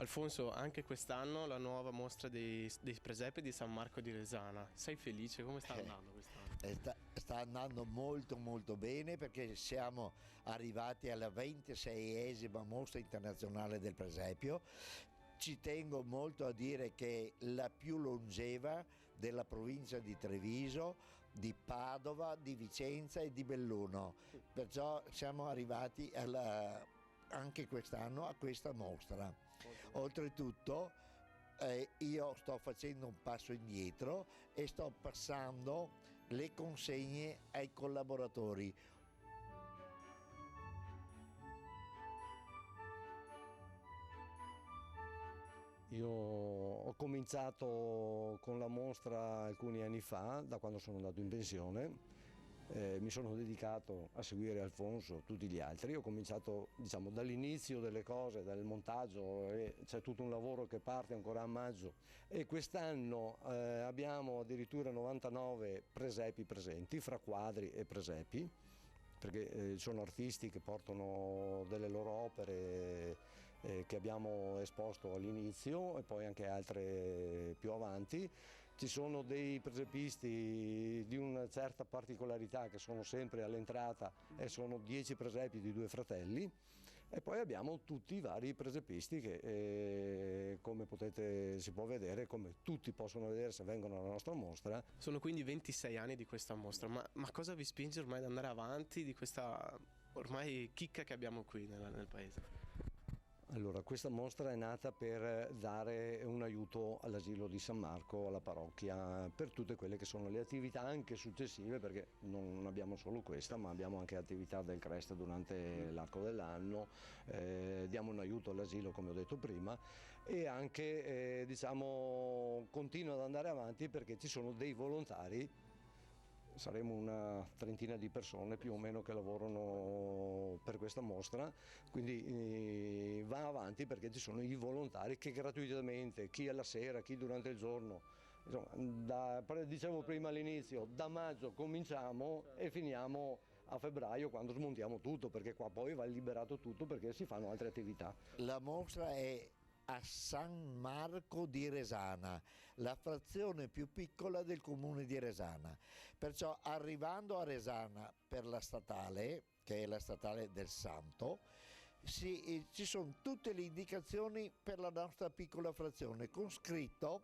Alfonso, anche quest'anno la nuova mostra dei presepi di San Marco di Resana. Sei felice? Come sta andando quest'anno? Sta andando molto molto bene, perché siamo arrivati alla 26esima mostra internazionale del presepio. Ci tengo molto a dire che è la più longeva della provincia di Treviso, di Padova, di Vicenza e di Belluno. Perciò siamo arrivati anche quest'anno a questa mostra. Oltretutto io sto facendo un passo indietro e sto passando le consegne ai collaboratori. Io ho cominciato con la mostra alcuni anni fa, da quando sono andato in pensione. Mi sono dedicato a seguire Alfonso, tutti gli altri. Ho cominciato, diciamo, dall'inizio delle cose, dal montaggio, e c'è tutto un lavoro che parte ancora a maggio. E quest'anno abbiamo addirittura 99 presepi presenti, fra quadri e presepi, perché ci sono artisti che portano delle loro opere che abbiamo esposto all'inizio e poi anche altre più avanti. Ci sono dei presepisti di una certa particolarità che sono sempre all'entrata, e sono 10 presepi di 2 fratelli, e poi abbiamo tutti i vari presepisti che come si può vedere, come tutti possono vedere se vengono alla nostra mostra. Sono quindi 26 anni di questa mostra, ma cosa vi spinge ormai ad andare avanti di questa ormai chicca che abbiamo qui nel paese? Allora, questa mostra è nata per dare un aiuto all'asilo di San Marco, alla parrocchia, per tutte quelle che sono le attività anche successive, perché non abbiamo solo questa, ma abbiamo anche attività del CREST durante l'arco dell'anno. Diamo un aiuto all'asilo, come ho detto prima, e anche diciamo, continua ad andare avanti perché ci sono dei volontari. Saremo una trentina di persone più o meno che lavorano per questa mostra, quindi va avanti perché ci sono i volontari che gratuitamente, chi alla sera, chi durante il giorno, insomma, dicevo prima all'inizio, da maggio cominciamo e finiamo a febbraio, quando smontiamo tutto, perché qua poi va liberato tutto perché si fanno altre attività. La mostra è a San Marco di Resana, la frazione più piccola del comune di Resana. Perciò arrivando a Resana per la statale, che è la statale del Santo, ci sono tutte le indicazioni per la nostra piccola frazione, con scritto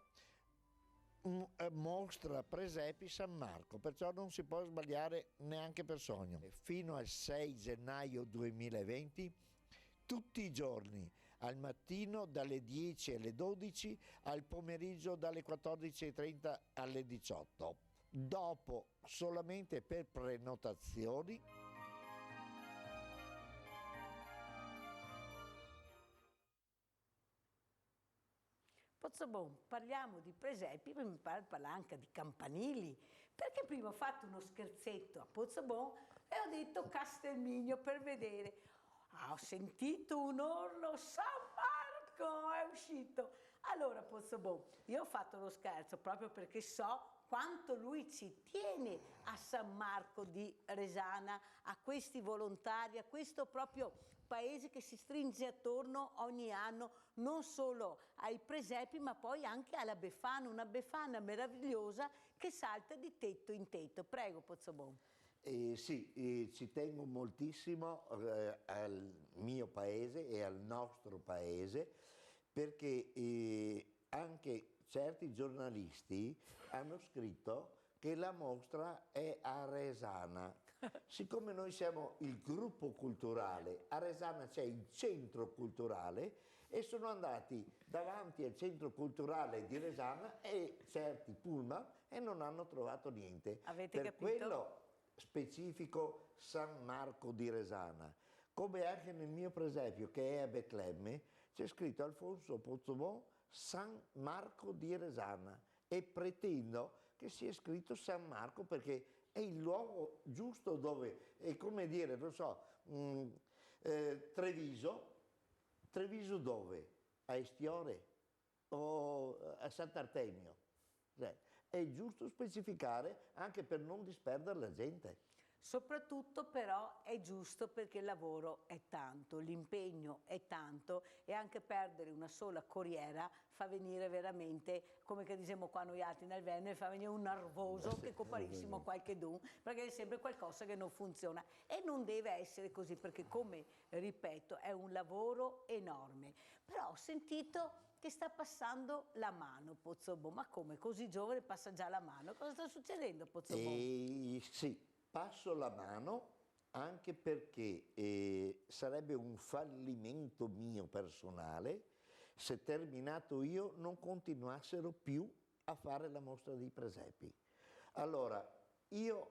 mostra presepi San Marco, perciò non si può sbagliare neanche per sogno. Fino al 6 gennaio 2020, tutti i giorni, al mattino dalle 10 alle 12, al pomeriggio dalle 14:30 alle 18. Dopo, solamente per prenotazioni, Pozzobon, parliamo di presepi, ma mi parla anche di campanili, perché prima ho fatto uno scherzetto a Pozzobon e ho detto Castelmigno per vedere. Ho sentito un urlo, San Marco è uscito. Allora Pozzobon, io ho fatto lo scherzo proprio perché so quanto lui ci tiene a San Marco di Resana, a questi volontari, a questo proprio paese che si stringe attorno ogni anno non solo ai presepi ma poi anche alla Befana, una Befana meravigliosa che salta di tetto in tetto. Prego Pozzobon. Sì, ci tengo moltissimo al mio paese e al nostro paese, perché anche certi giornalisti hanno scritto che la mostra è a Resana. Siccome noi siamo il gruppo culturale, a Resana c'è il centro culturale e sono andati davanti al centro culturale di Resana e certi pullman e non hanno trovato niente. Avete per capito? Quello specifico San Marco di Resana, come anche nel mio presepio che è a Betlemme c'è scritto Alfonso Pozzobon San Marco di Resana, e pretendo che sia scritto San Marco perché è il luogo giusto dove, è come dire, non so, Treviso dove? A Estiore o a Sant'Artemio? Cioè, è giusto specificare anche per non disperdere la gente. Soprattutto però è giusto perché il lavoro è tanto, l'impegno è tanto e anche perdere una sola corriera fa venire veramente, come che diciamo qua noi altri nel Veneto, fa venire un nervoso che comparissimo qualche dun, perché è sempre qualcosa che non funziona e non deve essere così perché come ripeto è un lavoro enorme. Però ho sentito che sta passando la mano Pozzobon, ma come così giovane passa già la mano? Cosa sta succedendo Pozzobon? Sì. Passo la mano anche perché sarebbe un fallimento mio personale se terminato io non continuassero più a fare la mostra dei presepi. Allora, io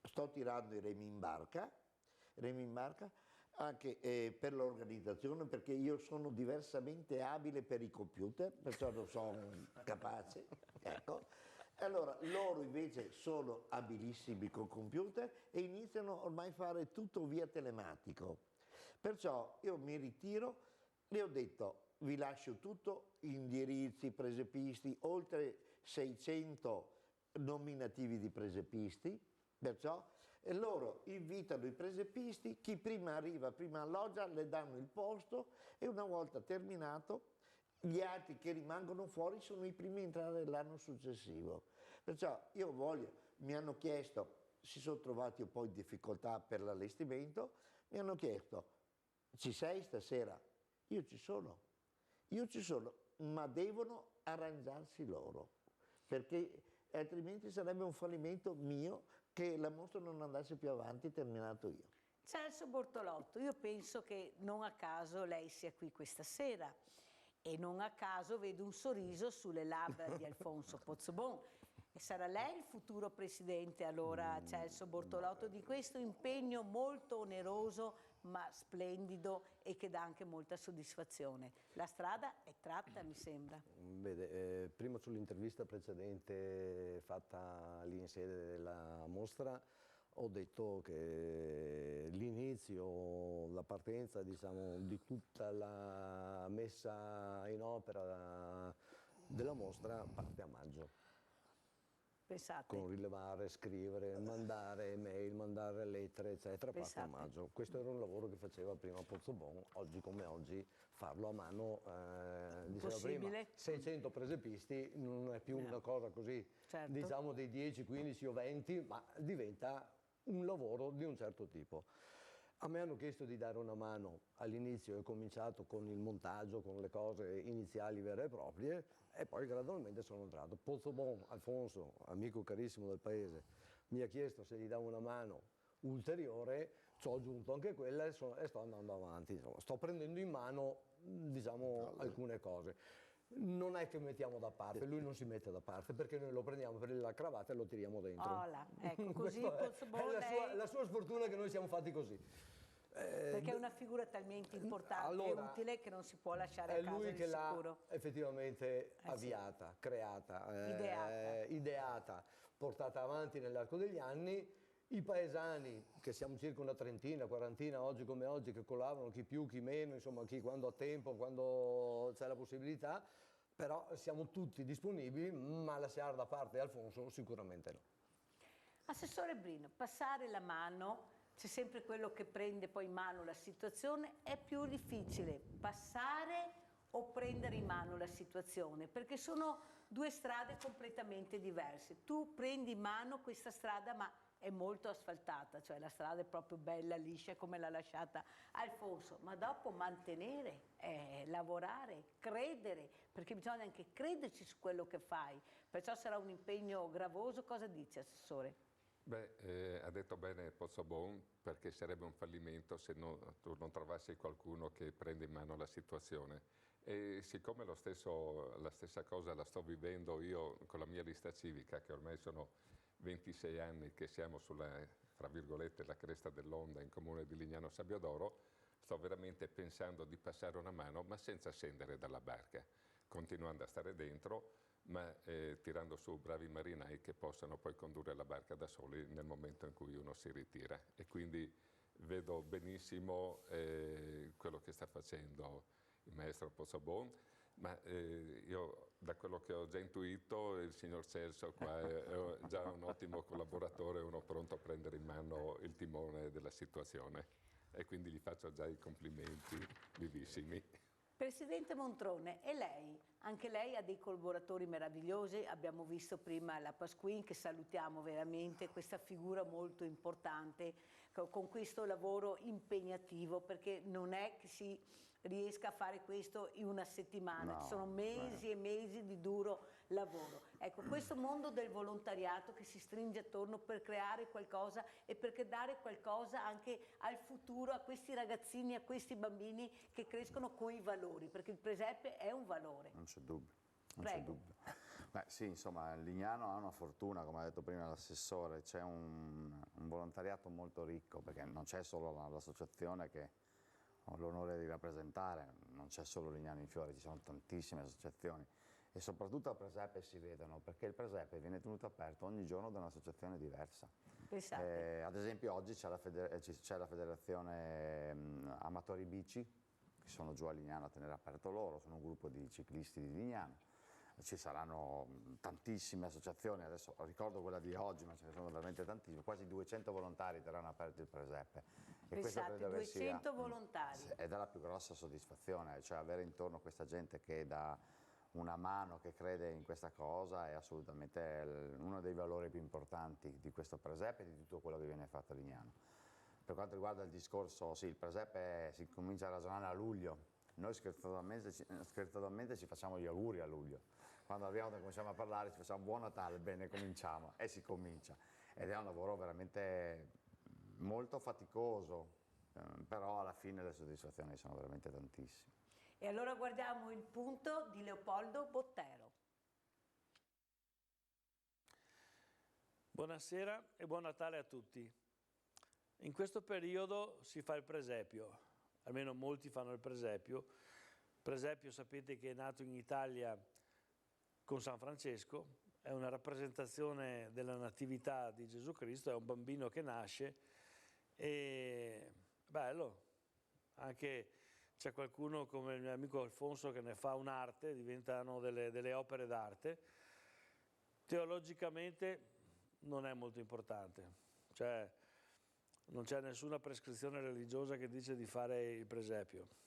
sto tirando i remi in barca anche per l'organizzazione perché io sono diversamente abile per i computer, perciò non sono capace, ecco. Allora, loro invece sono abilissimi col computer e iniziano ormai a fare tutto via telematico. Perciò io mi ritiro, le ho detto, vi lascio tutto, indirizzi, presepisti, oltre 600 nominativi di presepisti, perciò loro invitano i presepisti, chi prima arriva, prima alloggia, le danno il posto e una volta terminato gli altri che rimangono fuori sono i primi a entrare l'anno successivo. Perciò io mi hanno chiesto, si sono trovati un po' in difficoltà per l'allestimento, mi hanno chiesto, ci sei stasera? Io ci sono, ma devono arrangiarsi loro, perché altrimenti sarebbe un fallimento mio che la mostra non andasse più avanti terminato io. Celso Bortolotto, io penso che non a caso lei sia qui questa sera e non a caso vedo un sorriso sulle labbra di Alfonso Pozzobon. E sarà lei il futuro presidente allora, Celso Bortolotto, di questo impegno molto oneroso ma splendido e che dà anche molta soddisfazione. La strada è tratta, mi sembra. Vede, prima sull'intervista precedente fatta lì in sede della mostra ho detto che l'inizio, la partenza diciamo, di tutta la messa in opera della mostra parte a maggio. Pensate. Con rilevare, scrivere, mandare mail, mandare lettere, eccetera, parte a maggio. Questo era un lavoro che faceva prima Pozzobon, oggi come oggi farlo a mano, diceva prima, 600 presepisti non è più una cosa così, diciamo dei 10, 15 o 20, ma diventa un lavoro di un certo tipo. A me hanno chiesto di dare una mano, all'inizio ho cominciato con il montaggio, con le cose iniziali vere e proprie e poi gradualmente sono entrato. Pozzobon, Alfonso, amico carissimo del paese, mi ha chiesto se gli davo una mano ulteriore, ci ho aggiunto anche quella e sto andando avanti, insomma, sto prendendo in mano diciamo, alcune cose. Non è che mettiamo da parte, lui non si mette da parte perché noi lo prendiamo per la cravatta e lo tiriamo dentro. Ecco, così è la sua sfortuna che noi siamo fatti così. Perché è una figura talmente importante e utile che non si può lasciare a casa di sicuro. È lui che l'ha effettivamente avviata, creata, ideata, portata avanti nell'arco degli anni. I paesani, che siamo circa una trentina, quarantina, oggi come oggi, che collaborano, chi più, chi meno, insomma, chi quando ha tempo, quando c'è la possibilità, però siamo tutti disponibili, ma lasciare da parte Alfonso sicuramente no. Assessore Brino, passare la mano, c'è sempre quello che prende poi in mano la situazione, è più difficile passare o prendere in mano la situazione? Perché sono due strade completamente diverse. Tu prendi in mano questa strada, ma è molto asfaltata, cioè la strada è proprio bella, liscia come l'ha lasciata Alfonso, ma dopo mantenere, lavorare, credere, perché bisogna anche crederci su quello che fai, perciò sarà un impegno gravoso. Cosa dice, Assessore? Beh, ha detto bene Pozzobon, perché sarebbe un fallimento se tu non trovassi qualcuno che prende in mano la situazione. E siccome la stessa cosa la sto vivendo io con la mia lista civica, che ormai sono 26 anni che siamo sulla, fra virgolette, la cresta dell'onda in comune di Lignano Sabbiadoro, sto veramente pensando di passare una mano, ma senza scendere dalla barca, continuando a stare dentro, ma tirando su bravi marinai che possano poi condurre la barca da soli nel momento in cui uno si ritira. E quindi vedo benissimo quello che sta facendo il maestro Pozzobon, ma io da quello che ho già intuito il signor Celso qua è già un ottimo collaboratore, uno pronto a prendere in mano il timone della situazione, e quindi gli faccio già i complimenti vivissimi. Presidente Montrone, e lei? Anche lei ha dei collaboratori meravigliosi, abbiamo visto prima la Pasquin, che salutiamo veramente, questa figura molto importante, con questo lavoro impegnativo, perché non è che si riesca a fare questo in una settimana, ci sono mesi e mesi di duro lavoro. Ecco, questo mondo del volontariato che si stringe attorno per creare qualcosa e per dare qualcosa anche al futuro a questi ragazzini, a questi bambini che crescono con i valori, perché il presepe è un valore. Non c'è dubbio, non c'è dubbio. Beh, sì, insomma, Lignano ha una fortuna, come ha detto prima l'assessore, c'è un volontariato molto ricco, perché non c'è solo l'associazione che ho l'onore di rappresentare, non c'è solo Lignano in Fiore, ci sono tantissime associazioni e soprattutto al presepe si vedono, perché il presepe viene tenuto aperto ogni giorno da un'associazione diversa. Ad esempio oggi c'è la federazione Amatori Bici, che sono giù a Lignano a tenere aperto loro, sono un gruppo di ciclisti di Lignano. Ci saranno tantissime associazioni, adesso ricordo quella di oggi, ma ce ne sono veramente tantissime, quasi 200 volontari terranno aperto il presepe. E pensate, 200 volontari. Ed è la più grossa soddisfazione, cioè avere intorno questa gente che dà una mano, che crede in questa cosa, è assolutamente uno dei valori più importanti di questo presepe e di tutto quello che viene fatto a Lignano. Per quanto riguarda il discorso, sì, il presepe si comincia a ragionare a luglio, noi scherzosamente ci facciamo gli auguri a luglio. Quando arriviamo e cominciamo a parlare ci facciamo buon Natale, bene, cominciamo, e si comincia. Ed è un lavoro veramente molto faticoso, però alla fine le soddisfazioni sono veramente tantissime. E allora guardiamo il punto di Leopoldo Bottero. Buonasera e buon Natale a tutti. In questo periodo si fa il presepio, almeno molti fanno il presepio. Il presepio sapete che è nato in Italia con San Francesco, è una rappresentazione della natività di Gesù Cristo, è un bambino che nasce e bello, anche c'è qualcuno come il mio amico Alfonso che ne fa un'arte, diventano delle opere d'arte. Teologicamente non è molto importante, cioè non c'è nessuna prescrizione religiosa che dice di fare il presepio.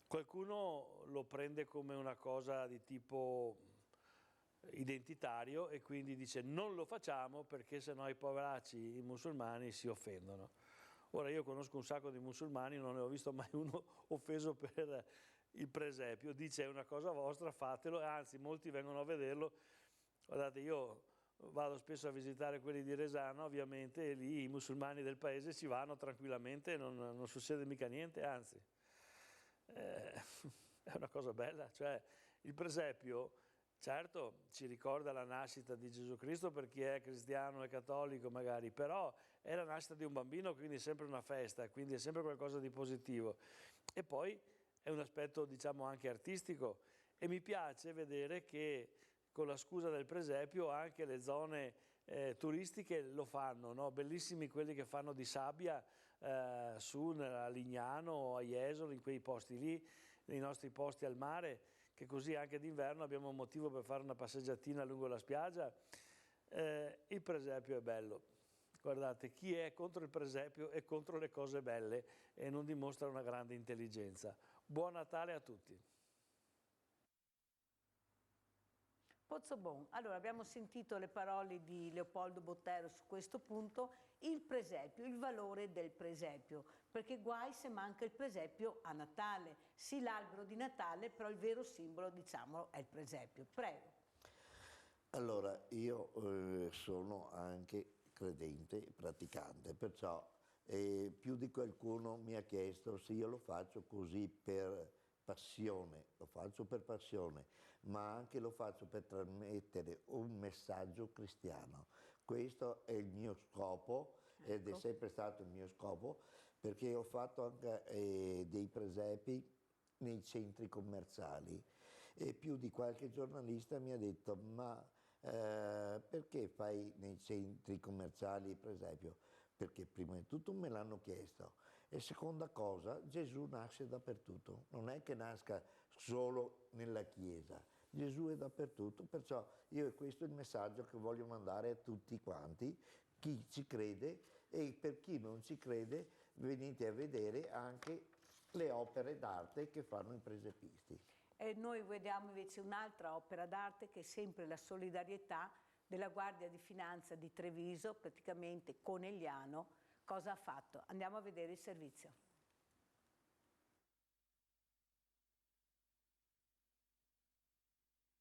Qualcuno lo prende come una cosa di tipo identitario e quindi dice non lo facciamo perché sennò i poveracci, i musulmani si offendono. Ora io conosco un sacco di musulmani, non ne ho visto mai uno offeso per il presepio, dice è una cosa vostra, fatelo, anzi molti vengono a vederlo. Guardate, io vado spesso a visitare quelli di Resano ovviamente e lì i musulmani del paese ci vanno tranquillamente, non succede mica niente, anzi. È una cosa bella, cioè il presepio certo ci ricorda la nascita di Gesù Cristo per chi è cristiano e cattolico magari, però è la nascita di un bambino, quindi è sempre una festa, quindi è sempre qualcosa di positivo e poi è un aspetto diciamo anche artistico e mi piace vedere che con la scusa del presepio anche le zone turistiche lo fanno, no? Bellissimi quelli che fanno di sabbia su a Lignano, a Jesolo, in quei posti lì, nei nostri posti al mare, che così anche d'inverno abbiamo un motivo per fare una passeggiatina lungo la spiaggia. Il presepio è bello. Guardate, chi è contro il presepio è contro le cose belle e non dimostra una grande intelligenza. Buon Natale a tutti. Pozzobon, allora abbiamo sentito le parole di Leopoldo Bottero su questo punto, il presepio, il valore del presepio, perché guai se manca il presepio a Natale, sì l'albero di Natale, però il vero simbolo diciamo è il presepio. Prego. Allora, io sono anche credente, praticante, perciò più di qualcuno mi ha chiesto se io lo faccio così per passione, lo faccio per passione, ma anche lo faccio per trasmettere un messaggio cristiano. Questo è il mio scopo ed è sempre stato il mio scopo, perché ho fatto anche dei presepi nei centri commerciali e più di qualche giornalista mi ha detto ma perché fai nei centri commerciali per esempio? Perché prima di tutto me l'hanno chiesto e seconda cosa, Gesù nasce dappertutto, non è che nasca solo nella Chiesa, Gesù è dappertutto, perciò io questo è il messaggio che voglio mandare a tutti quanti, chi ci crede e per chi non ci crede venite a vedere anche le opere d'arte che fanno i presepisti. E noi vediamo invece un'altra opera d'arte che è sempre la solidarietà della Guardia di Finanza di Treviso, praticamente Conegliano. Cosa ha fatto? Andiamo a vedere il servizio.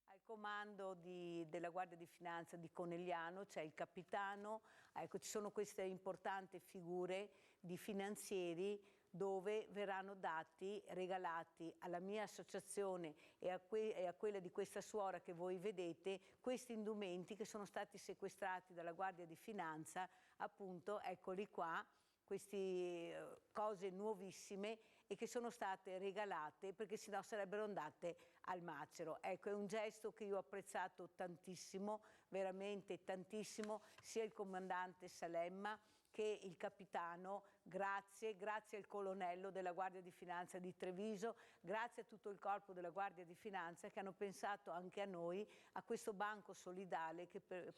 Al comando della Guardia di Finanza di Conegliano c'è il capitano, ecco, ci sono queste importanti figure di finanzieri dove verranno dati, regalati alla mia associazione e a quella di questa suora che voi vedete, questi indumenti che sono stati sequestrati dalla Guardia di Finanza, appunto, eccoli qua, queste cose nuovissime e che sono state regalate perché sennò sarebbero andate al macero. Ecco, è un gesto che io ho apprezzato tantissimo, veramente tantissimo, sia il comandante Salemma che il capitano, grazie al colonnello della Guardia di Finanza di Treviso, grazie a tutto il corpo della Guardia di Finanza che hanno pensato anche a noi, a questo banco solidale,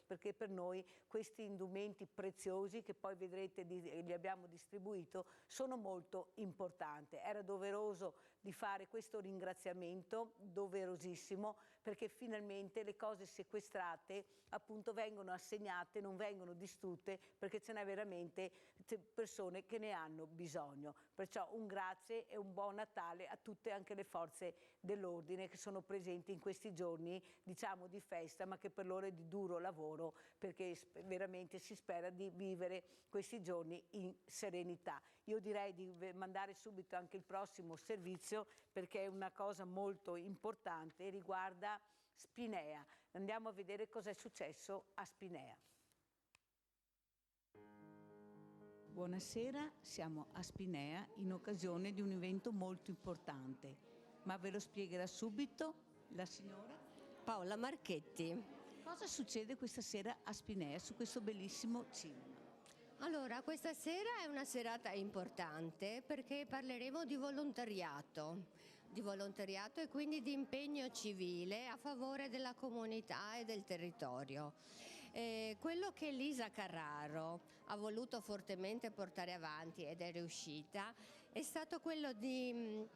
perché per noi questi indumenti preziosi che poi vedrete li abbiamo distribuito sono molto importanti. Era doveroso di fare questo ringraziamento, doverosissimo, perché finalmente le cose sequestrate appunto vengono assegnate, non vengono distrutte, perché ce n'è veramente persone che ne hanno bisogno. Perciò un grazie e un buon Natale a tutte anche le forze dell'ordine che sono presenti in questi giorni, diciamo di festa, ma che per loro è di duro lavoro, perché veramente si spera di vivere questi giorni in serenità. Io direi di mandare subito anche il prossimo servizio, perché è una cosa molto importante e riguarda Spinea. Andiamo a vedere cosa è successo a Spinea. Buonasera, siamo a Spinea in occasione di un evento molto importante, ma ve lo spiegherà subito la signora Paola Marchetti. Cosa succede questa sera a Spinea su questo bellissimo cinema? Allora, questa sera è una serata importante perché parleremo di volontariato e quindi di impegno civile a favore della comunità e del territorio. Quello che Lisa Carraro ha voluto fortemente portare avanti ed è riuscita è stato quello di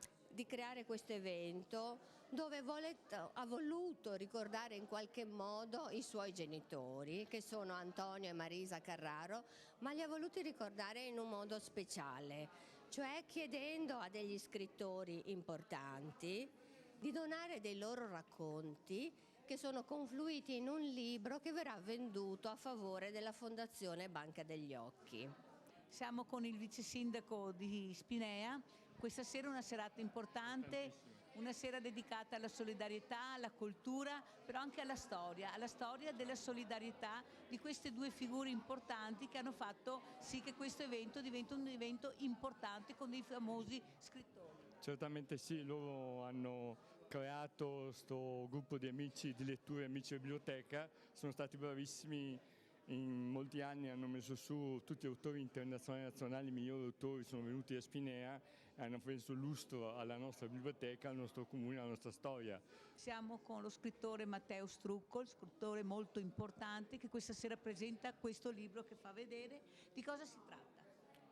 creare questo evento dove ha voluto ricordare in qualche modo i suoi genitori, che sono Antonio e Marisa Carraro, ma li ha voluti ricordare in un modo speciale, cioè chiedendo a degli scrittori importanti di donare dei loro racconti che sono confluiti in un libro che verrà venduto a favore della Fondazione Banca degli Occhi. Siamo con il vice sindaco di Spinea, questa sera è una serata importante, una sera dedicata alla solidarietà, alla cultura, però anche alla storia della solidarietà di queste due figure importanti che hanno fatto sì che questo evento diventi un evento importante con dei famosi scrittori. Certamente sì, loro hanno creato questo gruppo di amici di lettura, amici di biblioteca, sono stati bravissimi, in molti anni hanno messo su tutti gli autori internazionali e nazionali, i migliori autori sono venuti a Spinea e hanno messo lustro alla nostra biblioteca, al nostro comune, alla nostra storia. Siamo con lo scrittore Matteo Struccol, scrittore molto importante che questa sera presenta questo libro che fa vedere. Di cosa si tratta?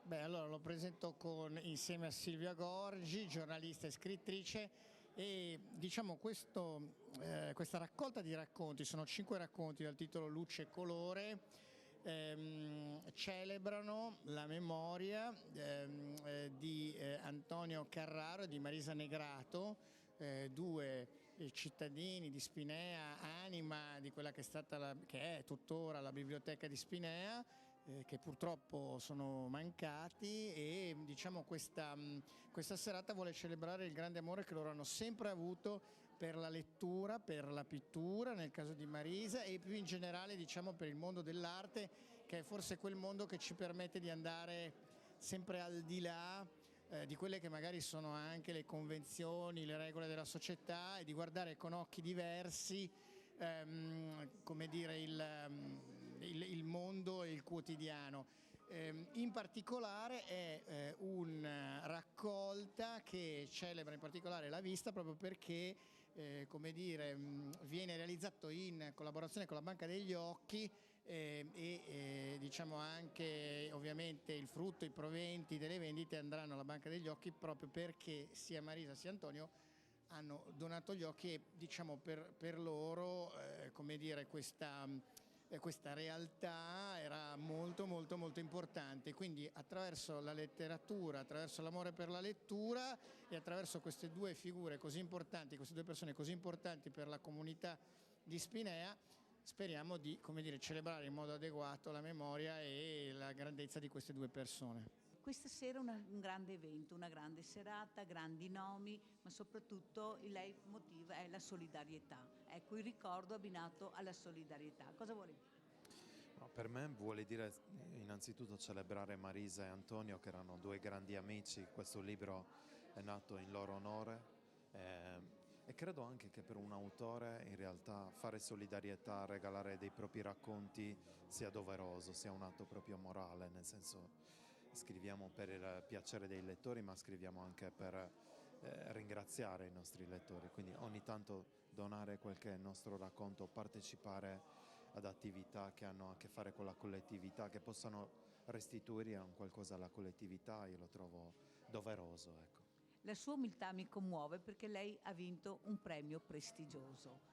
Beh, allora lo presento insieme a Silvia Gorgi, giornalista e scrittrice, e diciamo questa raccolta di racconti, sono 5 racconti dal titolo Luce e Colore, celebrano la memoria di Antonio Carraro e di Marisa Negrato, due cittadini di Spinea, anima di quella che è tuttora la biblioteca di Spinea, che purtroppo sono mancati, e diciamo questa serata vuole celebrare il grande amore che loro hanno sempre avuto per la lettura, per la pittura nel caso di Marisa, e più in generale diciamo per il mondo dell'arte, che è forse quel mondo che ci permette di andare sempre al di là di quelle che magari sono anche le convenzioni, le regole della società, e di guardare con occhi diversi come dire, il mondo e il quotidiano. In particolare è una raccolta che celebra in particolare la vista, proprio perché come dire, viene realizzato in collaborazione con la Banca degli Occhi, diciamo anche ovviamente il frutto, i proventi delle vendite andranno alla Banca degli Occhi, proprio perché sia Marisa sia Antonio hanno donato gli occhi, e diciamo per loro come dire, questa realtà era molto molto molto importante. Quindi attraverso la letteratura, attraverso l'amore per la lettura e attraverso queste due figure così importanti, queste due persone così importanti per la comunità di Spinea, speriamo di, come dire, celebrare in modo adeguato la memoria e la grandezza di queste due persone. Questa sera è un grande evento, una grande serata, grandi nomi, ma soprattutto il leitmotiv è la solidarietà. Ecco, il ricordo abbinato alla solidarietà. Cosa vuole dire? No, per me vuole dire innanzitutto celebrare Marisa e Antonio, che erano due grandi amici. Questo libro è nato in loro onore e credo anche che per un autore in realtà fare solidarietà, regalare dei propri racconti sia doveroso, sia un atto proprio morale, nel senso scriviamo per il piacere dei lettori, ma scriviamo anche per ringraziare i nostri lettori, quindi ogni tanto donare qualche nostro racconto, partecipare ad attività che hanno a che fare con la collettività, che possano restituire un qualcosa alla collettività, io lo trovo doveroso, ecco. La sua umiltà mi commuove perché lei ha vinto un premio prestigioso.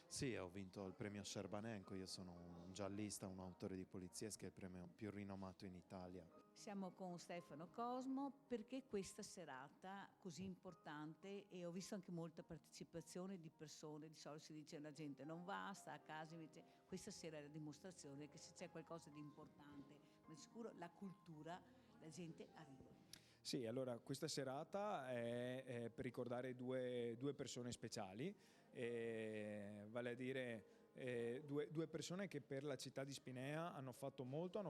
Sì, ho vinto il premio Scerbanenko, io sono un giallista, un autore di poliziesche, il premio più rinomato in Italia. Siamo con Stefano Cosmo perché questa serata così importante, e ho visto anche molta partecipazione di persone, di solito si dice la gente non va, sta a casa, invece questa sera è la dimostrazione che se c'è qualcosa di importante, ma di sicuro la cultura, la gente arriva. Sì, allora questa serata è per ricordare due persone speciali, vale a dire due persone che per la città di Spinea hanno fatto molto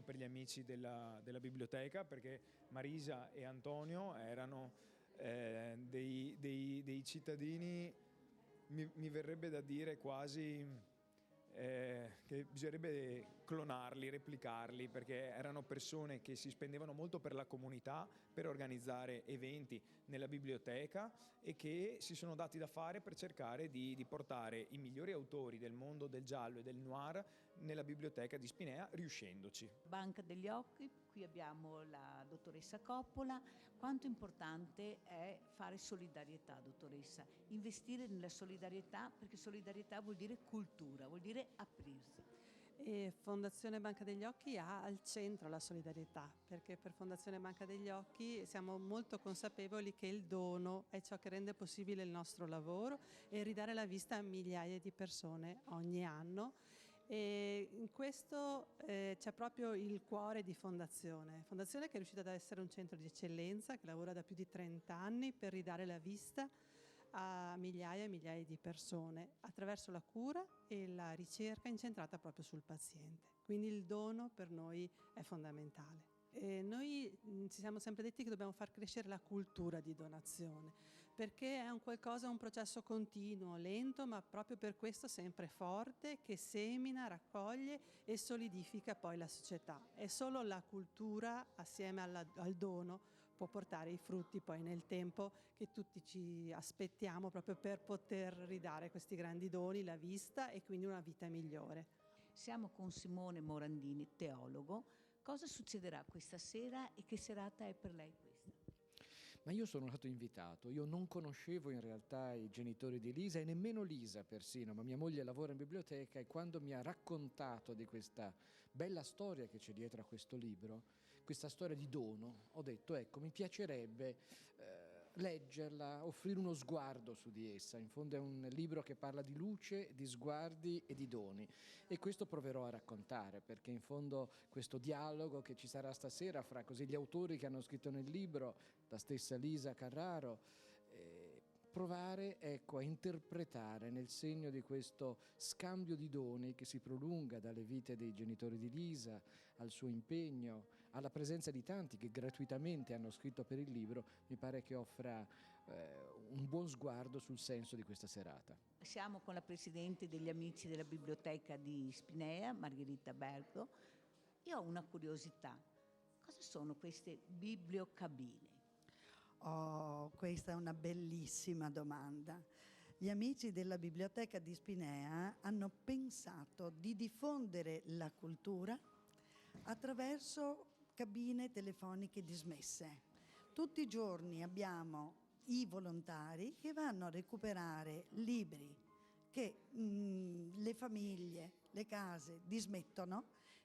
per gli amici della biblioteca, perché Marisa e Antonio erano dei cittadini, mi verrebbe da dire quasi che bisognerebbe clonarli, replicarli, perché erano persone che si spendevano molto per la comunità, per organizzare eventi nella biblioteca, e che si sono dati da fare per cercare di portare i migliori autori del mondo del giallo e del noir nella biblioteca di Spinea, riuscendoci. Banca degli Occhi, qui abbiamo la dottoressa Coppola. Quanto importante è fare solidarietà, dottoressa? Investire nella solidarietà, perché solidarietà vuol dire cultura, vuol dire aprirsi. E Fondazione Banca degli Occhi ha al centro la solidarietà, perché per Fondazione Banca degli Occhi siamo molto consapevoli che il dono è ciò che rende possibile il nostro lavoro e ridare la vista a migliaia di persone ogni anno. E in questo c'è proprio il cuore di Fondazione che è riuscita ad essere un centro di eccellenza, che lavora da più di 30 anni per ridare la vista a migliaia e migliaia di persone attraverso la cura e la ricerca incentrata proprio sul paziente. Quindi il dono per noi è fondamentale. E noi ci siamo sempre detti che dobbiamo far crescere la cultura di donazione, perché è un processo continuo, lento, ma proprio per questo sempre forte, che semina, raccoglie e solidifica poi la società. E solo la cultura, assieme al dono, può portare i frutti poi nel tempo che tutti ci aspettiamo, proprio per poter ridare questi grandi doni, la vista e quindi una vita migliore. Siamo con Simone Morandini, teologo. Cosa succederà questa sera e che serata è per lei questa? Ma io sono stato invitato, io non conoscevo in realtà i genitori di Lisa e nemmeno Lisa persino, ma mia moglie lavora in biblioteca, e quando mi ha raccontato di questa bella storia che c'è dietro a questo libro, questa storia di dono, ho detto ecco, mi piacerebbe leggerla, offrire uno sguardo su di essa. In fondo è un libro che parla di luce, di sguardi e di doni, e questo proverò a raccontare, perché in fondo questo dialogo che ci sarà stasera fra così gli autori che hanno scritto nel libro, la stessa Lisa Carraro, provare, ecco, a interpretare nel segno di questo scambio di doni che si prolunga dalle vite dei genitori di Lisa al suo impegno, alla presenza di tanti che gratuitamente hanno scritto per il libro, mi pare che offra un buon sguardo sul senso di questa serata. Siamo con la Presidente degli Amici della Biblioteca di Spinea, Margherita Bergo. Io ho una curiosità. Cosa sono queste bibliocabine? Oh, questa è una bellissima domanda. Gli Amici della Biblioteca di Spinea hanno pensato di diffondere la cultura attraverso cabine telefoniche dismesse. Tutti i giorni abbiamo i volontari che vanno a recuperare libri che le famiglie, le case dismettono,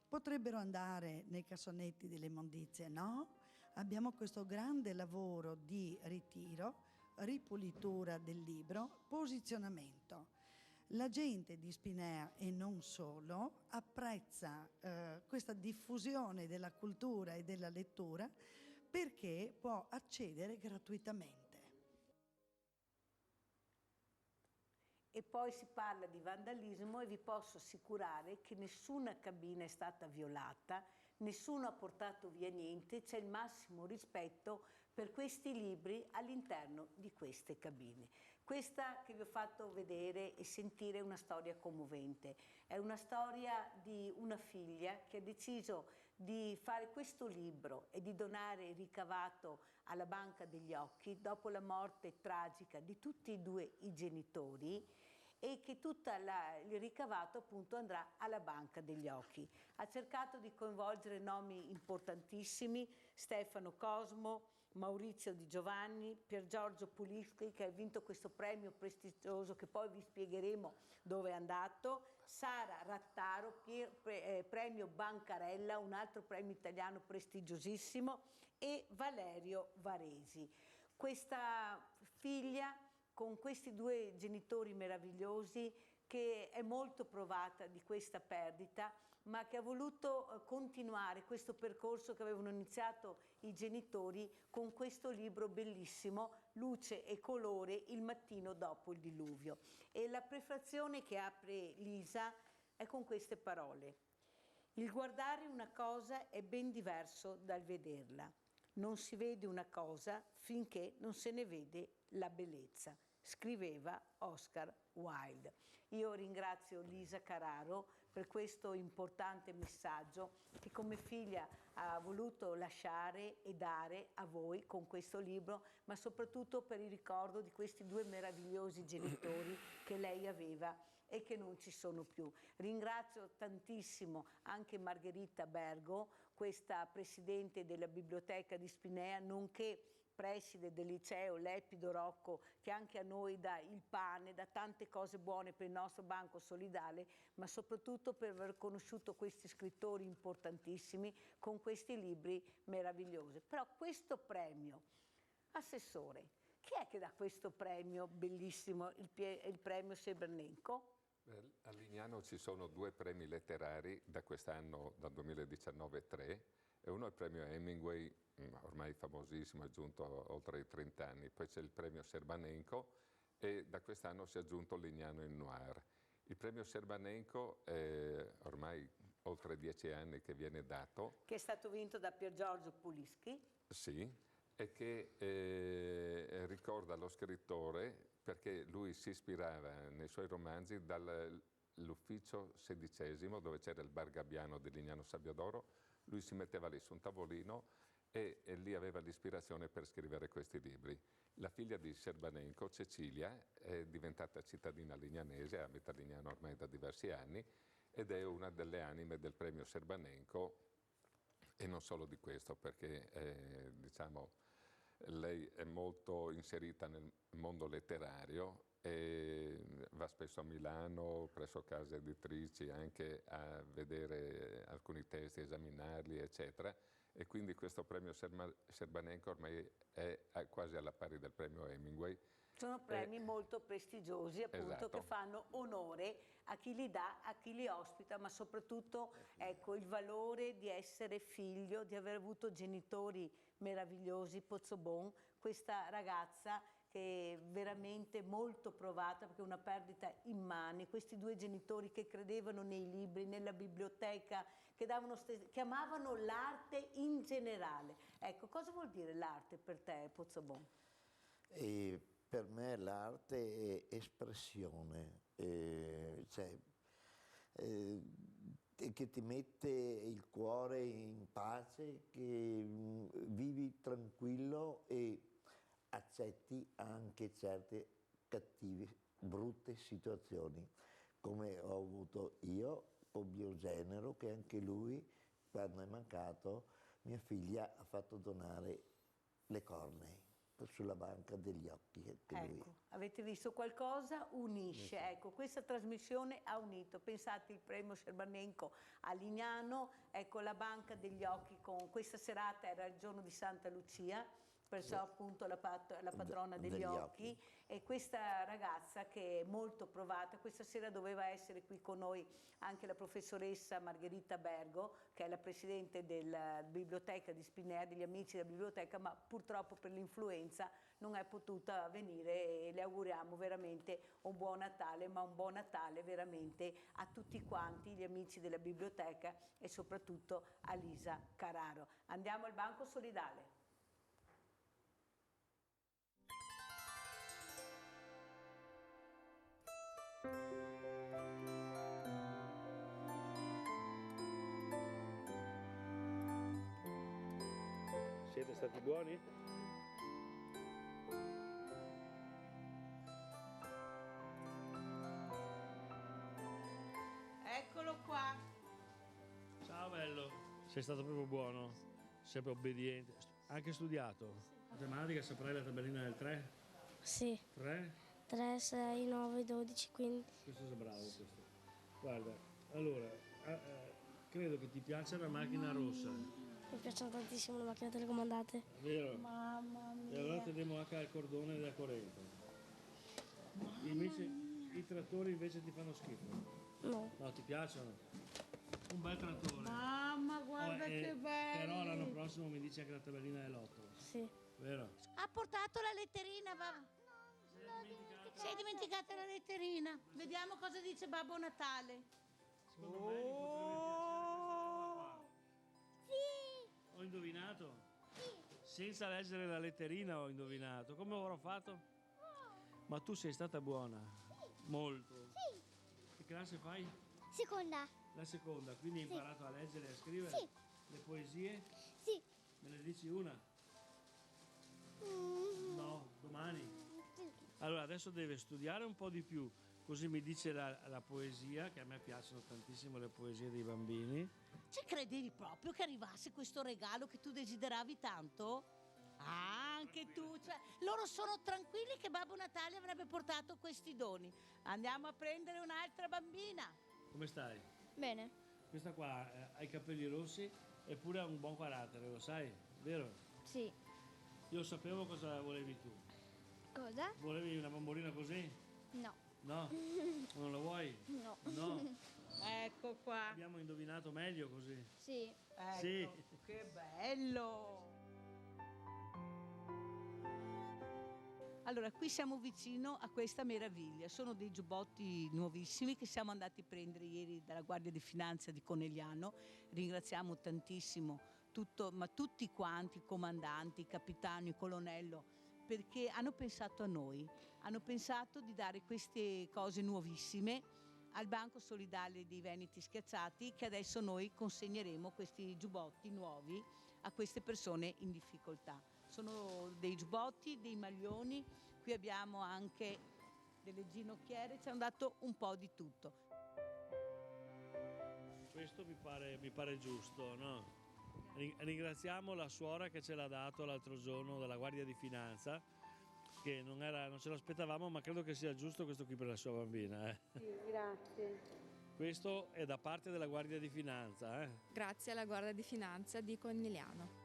potrebbero andare nei cassonetti delle immondizie, no? Abbiamo questo grande lavoro di ritiro, ripulitura del libro, posizionamento. La gente di Spinea e non solo apprezza questa diffusione della cultura e della lettura perché può accedere gratuitamente. E poi si parla di vandalismo e vi posso assicurare che nessuna cabina è stata violata, nessuno ha portato via niente, c'è il massimo rispetto per questi libri all'interno di queste cabine. Questa che vi ho fatto vedere e sentire è una storia commovente, è una storia di una figlia che ha deciso di fare questo libro e di donare il ricavato alla Banca degli Occhi dopo la morte tragica di tutti e due i genitori, e che tutto il ricavato appunto andrà alla Banca degli Occhi. Ha cercato di coinvolgere nomi importantissimi, Stefano Cosmo, Maurizio Di Giovanni, Pier Giorgio Pulischi, che ha vinto questo premio prestigioso che poi vi spiegheremo dove è andato, Sara Rattaro, premio Bancarella, un altro premio italiano prestigiosissimo, e Valerio Varesi. Questa figlia con questi due genitori meravigliosi, che è molto provata di questa perdita, ma che ha voluto continuare questo percorso che avevano iniziato i genitori con questo libro bellissimo, Luce e colore, il mattino dopo il diluvio. E la prefazione che apre Lisa è con queste parole: il guardare una cosa è ben diverso dal vederla. Non si vede una cosa finché non se ne vede la bellezza, scriveva Oscar Wilde. Io ringrazio Lisa Carraro per questo importante messaggio che come figlia ha voluto lasciare e dare a voi con questo libro, ma soprattutto per il ricordo di questi due meravigliosi genitori che lei aveva e che non ci sono più. Ringrazio tantissimo anche Margherita Bergo, questa presidente della Biblioteca di Spinea, nonché preside del liceo Lepido Rocco, che anche a noi dà il pane, dà tante cose buone per il nostro banco solidale, ma soprattutto per aver conosciuto questi scrittori importantissimi con questi libri meravigliosi. Però questo premio, Assessore, chi è che dà questo premio bellissimo, il premio Sebernenko? A Lignano ci sono due premi letterari da quest'anno, dal 2019 3, e uno è il premio Hemingway, ormai famosissimo, è giunto oltre i 30 anni, poi c'è il premio Serbanenko e da quest'anno si è aggiunto Lignano in Noir. Il premio Serbanenko è ormai oltre 10 anni che viene dato. Che è stato vinto da Pier Giorgio Pulischi. Sì, e che ricorda lo scrittore perché lui si ispirava nei suoi romanzi dall'ufficio XVI, dove c'era il bar Gabbiano di Lignano Sabbiadoro. Lui si metteva lì su un tavolino e lì aveva l'ispirazione per scrivere questi libri. La figlia di Serbanenko, Cecilia, è diventata cittadina lignanese, abita a Lignano ormai da diversi anni, ed è una delle anime del premio Serbanenko, e non solo di questo, perché diciamo, lei è molto inserita nel mondo letterario e va spesso a Milano presso case editrici anche a vedere alcuni testi, esaminarli, eccetera. E quindi questo premio Serbanenko ormai è quasi alla pari del premio Hemingway. Sono premi molto prestigiosi, appunto, esatto, che fanno onore a chi li dà, a chi li ospita, ma soprattutto ecco, il valore di essere figlio, di aver avuto genitori meravigliosi. Pozzobon, questa ragazza che è veramente molto provata perché è una perdita immane. Questi due genitori che credevano nei libri, nella biblioteca, che amavano l'arte in generale. Ecco, cosa vuol dire l'arte per te, Pozzobon? E per me l'arte è espressione, che ti mette il cuore in pace, che vivi tranquillo e accetti anche certe cattive, brutte situazioni, come ho avuto io con mio genero, che anche lui, quando è mancato, mia figlia ha fatto donare le cornee sulla banca degli occhi. Ecco, avete visto qualcosa? Unisce. Ecco, questa trasmissione ha unito. Pensate, il premio Scerbanenko a Lignano, ecco, la banca degli occhi con questa serata era il giorno di Santa Lucia, perciò appunto la patrona degli occhi, e questa ragazza che è molto provata, questa sera doveva essere qui con noi anche la professoressa Margherita Bergo, che è la presidente della biblioteca di Spinea, degli amici della biblioteca, ma purtroppo per l'influenza non è potuta venire, e le auguriamo veramente un buon Natale, ma un buon Natale veramente a tutti quanti gli amici della biblioteca e soprattutto a Lisa Carraro. Andiamo al Banco Solidale. Siete stati buoni? Eccolo qua. Ciao bello, sei stato proprio buono, sempre obbediente, anche studiato. Matematica saprai la tabellina del 3? Sì. 3? 3, 6, 9, 12, 15. Questo è bravo questo. Guarda, allora, credo che ti piaccia la macchina rossa. Mi piacciono tantissimo le macchine telecomandate. Vero? Mamma mia. E allora teniamo anche il cordone della corrente. Invece i trattori invece ti fanno schifo. No. No, ti piacciono? Un bel trattore. Mamma, guarda che bello. Però l'anno prossimo mi dici anche la tabellina dell'8. Sì. Vero? Ha portato la letterina, va. Si è dimenticata la letterina. Vediamo cosa dice Babbo Natale. Secondo me li potremmo Sì. Ho indovinato? Sì. Senza leggere la letterina ho indovinato. Come avrò fatto? Ma tu sei stata buona? Sì. Molto. Sì. Che classe fai? Seconda. La seconda, quindi hai imparato a leggere e a scrivere? Sì. Le poesie? Sì. Me ne dici una? No, domani? Sì. Allora adesso deve studiare un po' di più, così mi dice la poesia, che a me piacciono tantissimo le poesie dei bambini. Ci credevi proprio che arrivasse questo regalo che tu desideravi tanto? Anche tu, cioè, loro sono tranquilli che Babbo Natale avrebbe portato questi doni. Andiamo a prendere un'altra bambina. Come stai? Bene. Questa qua ha i capelli rossi eppure ha un buon carattere, lo sai, vero? Sì. Io sapevo cosa volevi tu. Cosa? Volevi una bambolina così? No. No? Non la vuoi? No. No? Ecco qua. Abbiamo indovinato meglio così. Sì. Ecco, Sì. che bello. Allora, qui siamo vicino a questa meraviglia. Sono dei giubbotti nuovissimi che siamo andati a prendere ieri dalla Guardia di Finanza di Conegliano. Ringraziamo tantissimo tutti quanti, i comandanti, i capitani, il colonnello, perché hanno pensato a noi. Hanno pensato di dare queste cose nuovissime al Banco Solidale dei Veneti Schiacciati, che adesso noi consegneremo questi giubbotti nuovi a queste persone in difficoltà. Sono dei giubbotti, dei maglioni, qui abbiamo anche delle ginocchiere, ci hanno dato un po' di tutto. Questo mi pare giusto, no? Ringraziamo la suora che ce l'ha dato l'altro giorno dalla Guardia di Finanza, che non ce l'aspettavamo, ma credo che sia giusto questo qui per la sua bambina. Sì, grazie. Questo è da parte della Guardia di Finanza. Grazie alla Guardia di Finanza di Conegliano.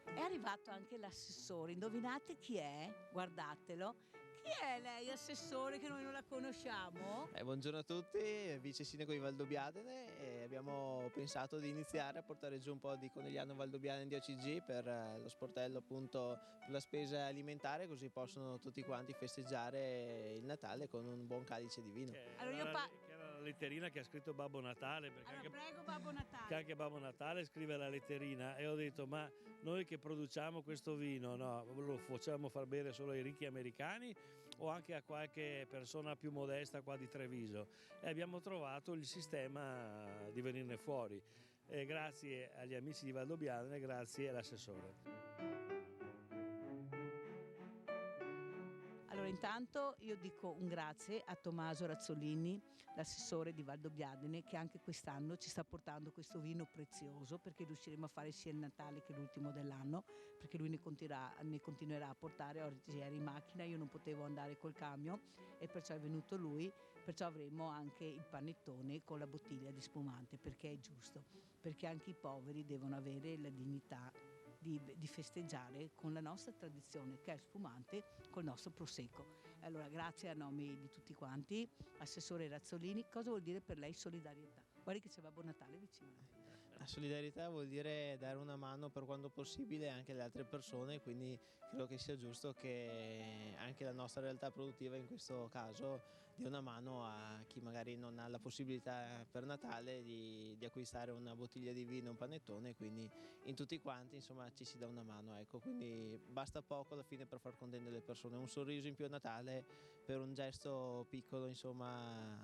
È arrivato anche l'assessore, indovinate chi è? Guardatelo. Chi Chi è lei, assessore, che noi non la conosciamo? Buongiorno a tutti, vice sindaco di Valdobbiadene, e abbiamo pensato di iniziare a portare giù un po' di Conegliano Valdobbiadene di OCG per lo sportello, appunto, per la spesa alimentare, così possono tutti quanti festeggiare il Natale con un buon calice di vino. Allora che era la letterina che ha scritto Babbo Natale, perché Allora, prego Babbo Natale. che anche Babbo Natale scrive la letterina, e ho detto: ma noi che produciamo questo vino, no, lo facciamo far bere solo ai ricchi americani o anche a qualche persona più modesta qua di Treviso? E abbiamo trovato il sistema di venirne fuori, grazie agli amici di Valdobbiadene, grazie all'assessore. Allora, intanto io dico un grazie a Tommaso Razzolini, l'assessore di Valdobbiadene, che anche quest'anno ci sta portando questo vino prezioso, perché riusciremo a fare sia il Natale che l'ultimo dell'anno, perché lui ne continuerà a portare. Oggi era in macchina, io non potevo andare col camion e perciò è venuto lui, perciò avremo anche il panettone con la bottiglia di spumante, perché è giusto, perché anche i poveri devono avere la dignità di festeggiare con la nostra tradizione, che è spumante, col nostro prosecco. Allora, grazie a nome di tutti quanti. Assessore Razzolini, cosa vuol dire per lei solidarietà? Guardi che c'è Babbo Natale vicino. La solidarietà vuol dire dare una mano per quanto possibile anche alle altre persone, quindi credo che sia giusto che anche la nostra realtà produttiva in questo caso dia una mano a chi magari non ha la possibilità per Natale di acquistare una bottiglia di vino, un panettone, quindi in tutti quanti insomma ci si dà una mano, ecco, quindi basta poco alla fine per far contente le persone, un sorriso in più a Natale per un gesto piccolo insomma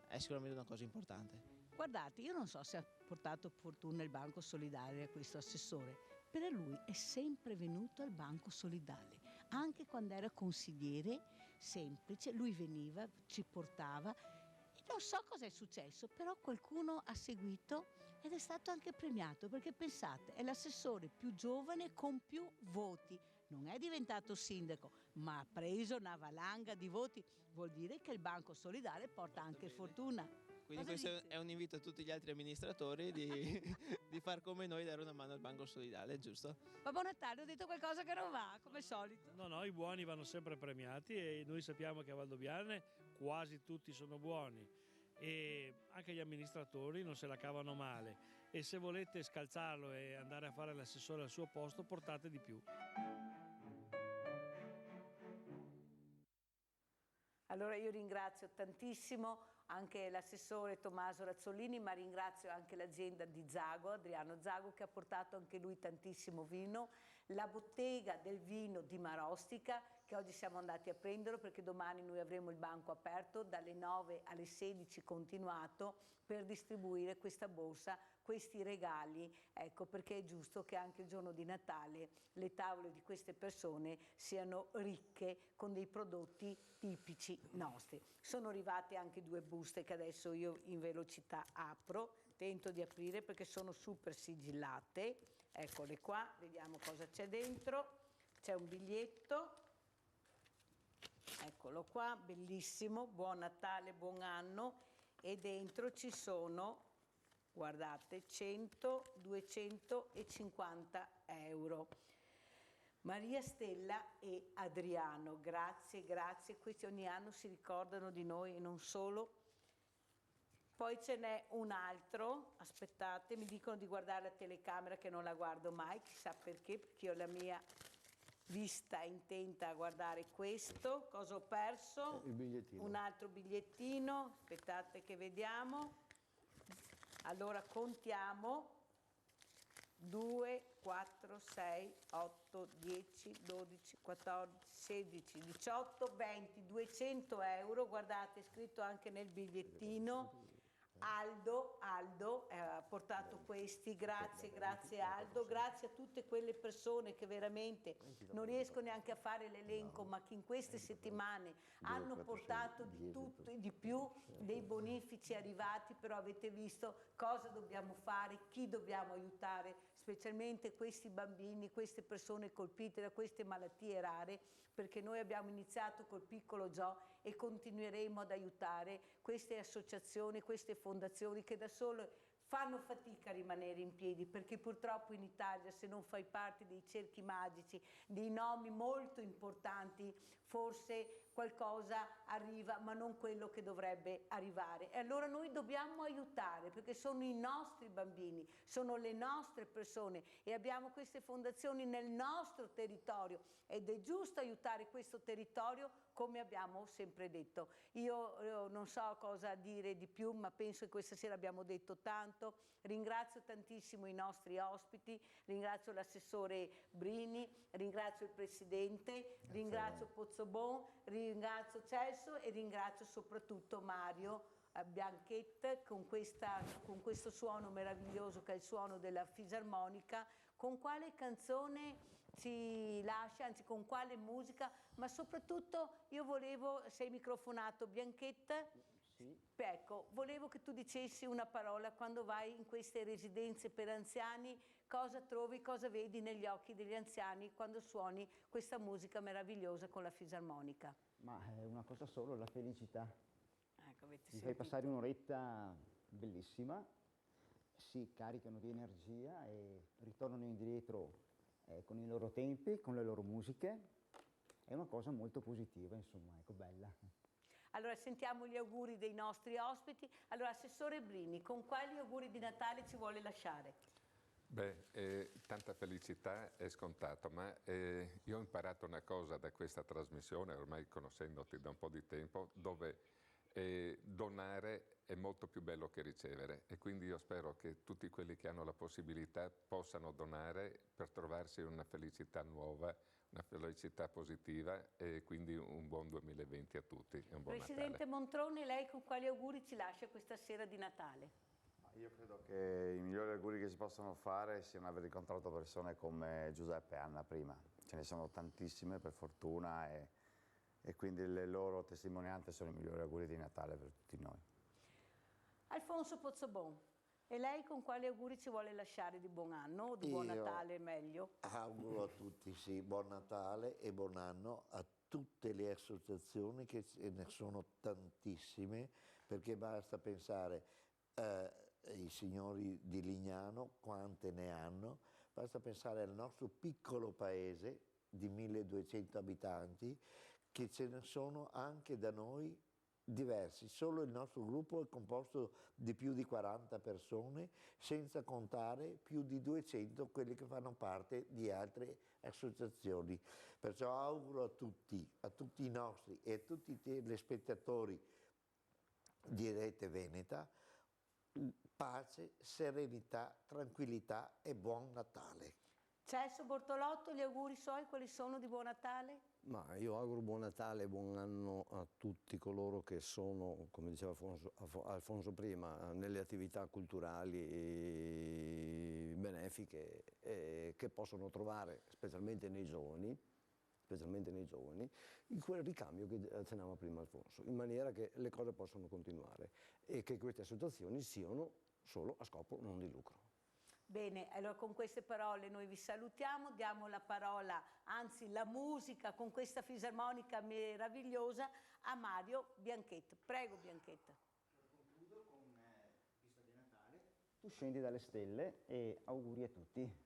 è sicuramente una cosa importante. Guardate, io non so se ha portato fortuna il Banco Solidale a questo assessore, però lui è sempre venuto al Banco Solidale, anche quando era consigliere semplice, lui veniva, ci portava, e non so cosa è successo, però qualcuno ha seguito ed è stato anche premiato, perché pensate, è l'assessore più giovane con più voti, non è diventato sindaco, ma ha preso una valanga di voti, vuol dire che il Banco Solidale porta anche fortuna. Quindi Cosa questo dice? è un invito a tutti gli altri amministratori di far come noi, dare una mano al Banco Solidale, giusto? Babbo Natale, ho detto qualcosa che non va, come al solito. No, i buoni vanno sempre premiati e noi sappiamo che a Valdobbiadene quasi tutti sono buoni e anche gli amministratori non se la cavano male, e se volete scalzarlo e andare a fare l'assessore al suo posto, portate di più. Allora io ringrazio tantissimo anche l'assessore Tommaso Razzolini, ma ringrazio anche l'azienda di Zago, Adriano Zago, che ha portato anche lui tantissimo vino, la bottega del vino di Marostica, che oggi siamo andati a prenderlo perché domani noi avremo il banco aperto dalle 9 alle 16 continuato per distribuire questa borsa, questi regali, ecco, perché è giusto che anche il giorno di Natale le tavole di queste persone siano ricche con dei prodotti tipici nostri. Sono arrivate anche 2 buste che adesso io in velocità apro, tento di aprire perché sono super sigillate, eccole qua, vediamo cosa c'è dentro. C'è un biglietto, eccolo qua, bellissimo, buon Natale, buon anno, e dentro ci sono, guardate, 100, 250 euro. Maria Stella e Adriano, grazie, grazie, questi ogni anno si ricordano di noi e non solo. Poi ce n'è un altro, aspettate, mi dicono di guardare la telecamera che non la guardo mai, chissà perché io ho la mia vista intenta a guardare questo. Cosa ho perso? Il bigliettino. Un altro bigliettino, aspettate che vediamo. Allora contiamo: 2, 4, 6, 8, 10, 12, 14, 16, 18, 20, 200 euro, guardate, è scritto anche nel bigliettino. Aldo ha portato questi, grazie Aldo, grazie a tutte quelle persone che veramente non riesco neanche a fare l'elenco, ma che in queste settimane hanno portato di tutto e di più, dei bonifici arrivati, però avete visto cosa dobbiamo fare, chi dobbiamo aiutare, specialmente questi bambini, queste persone colpite da queste malattie rare, perché noi abbiamo iniziato col piccolo Gio e continueremo ad aiutare queste associazioni, queste fondazioni che da sole fanno fatica a rimanere in piedi, perché purtroppo in Italia, se non fai parte dei cerchi magici, dei nomi molto importanti, forse qualcosa arriva, ma non quello che dovrebbe arrivare. E allora noi dobbiamo aiutare, perché sono i nostri bambini, sono le nostre persone e abbiamo queste fondazioni nel nostro territorio ed è giusto aiutare questo territorio, come abbiamo sempre detto. Io non so cosa dire di più, ma penso che questa sera abbiamo detto tanto. Ringrazio tantissimo i nostri ospiti, ringrazio l'assessore Brini, ringrazio il Presidente, ringrazio Pozzobon, ringrazio Celso e ringrazio soprattutto Mario Bianchetta con questo suono meraviglioso che è il suono della fisarmonica. Con quale canzone ci lascia, anzi con quale musica, ma soprattutto io volevo, sei microfonato Bianchetta? Sì. Ecco, volevo che tu dicessi una parola quando vai in queste residenze per anziani, cosa trovi, cosa vedi negli occhi degli anziani quando suoni questa musica meravigliosa con la fisarmonica? Ma è una cosa solo, la felicità. Ecco, Ti fai passare un'oretta bellissima, si caricano di energia e ritornano indietro con i loro tempi, con le loro musiche. È una cosa molto positiva, insomma, ecco, bella. Allora sentiamo gli auguri dei nostri ospiti. Allora, Assessore Brini, con quali auguri di Natale ci vuole lasciare? Beh, tanta felicità è scontato, ma io ho imparato una cosa da questa trasmissione, ormai conoscendoti da un po' di tempo, dove donare è molto più bello che ricevere e quindi io spero che tutti quelli che hanno la possibilità possano donare per trovarsi una felicità nuova, una felicità positiva e quindi un buon 2020 a tutti e un buon Presidente Natale. Montrone, lei con quali auguri ci lascia questa sera di Natale? Io credo che i migliori auguri che si possono fare siano aver incontrato persone come Giuseppe e Anna prima. Ce ne sono tantissime per fortuna e quindi le loro testimonianze sono i migliori auguri di Natale per tutti noi. Alfonso Pozzobon, e lei con quali auguri ci vuole lasciare di buon anno o di buon Natale meglio? Auguro a tutti, sì, buon Natale e buon anno a tutte le associazioni, che ce ne sono tantissime, perché basta pensare ai signori di Lignano, quante ne hanno, basta pensare al nostro piccolo paese di 1200 abitanti, che ce ne sono anche da noi diversi. Solo il nostro gruppo è composto di più di 40 persone, senza contare più di 200 quelli che fanno parte di altre associazioni. Perciò auguro a tutti i nostri e a tutti i telespettatori di Rete Veneta pace, serenità, tranquillità e buon Natale. Celso Bortolotto, gli auguri suoi quali sono di buon Natale? Ma io auguro buon Natale e buon anno a tutti coloro che sono, come diceva Alfonso prima, nelle attività culturali e benefiche che possono trovare, specialmente nei giovani, in quel ricambio che accennava prima Alfonso, in maniera che le cose possano continuare e che queste associazioni siano solo a scopo non di lucro. Bene, allora con queste parole noi vi salutiamo, diamo la parola, anzi la musica con questa fisarmonica meravigliosa a Mario Bianchetta. Prego Bianchetta. Concludo con Vista di Natale. Tu scendi dalle stelle e auguri a tutti.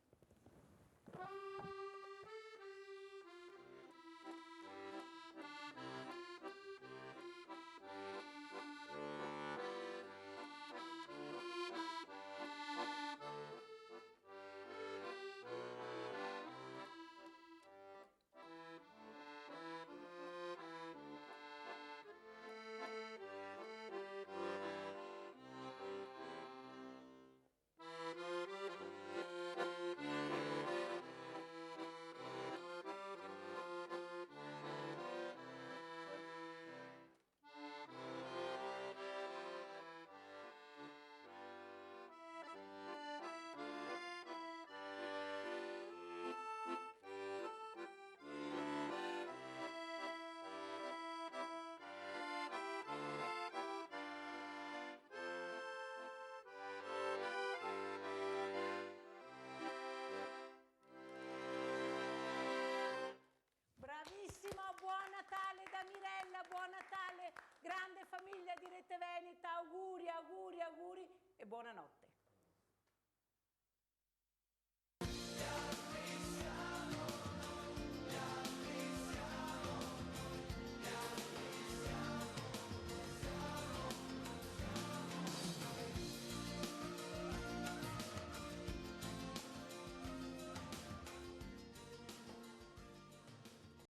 Buon Natale da Mirella, buon Natale, grande famiglia di Rete Veneta, auguri, auguri, auguri e buonanotte.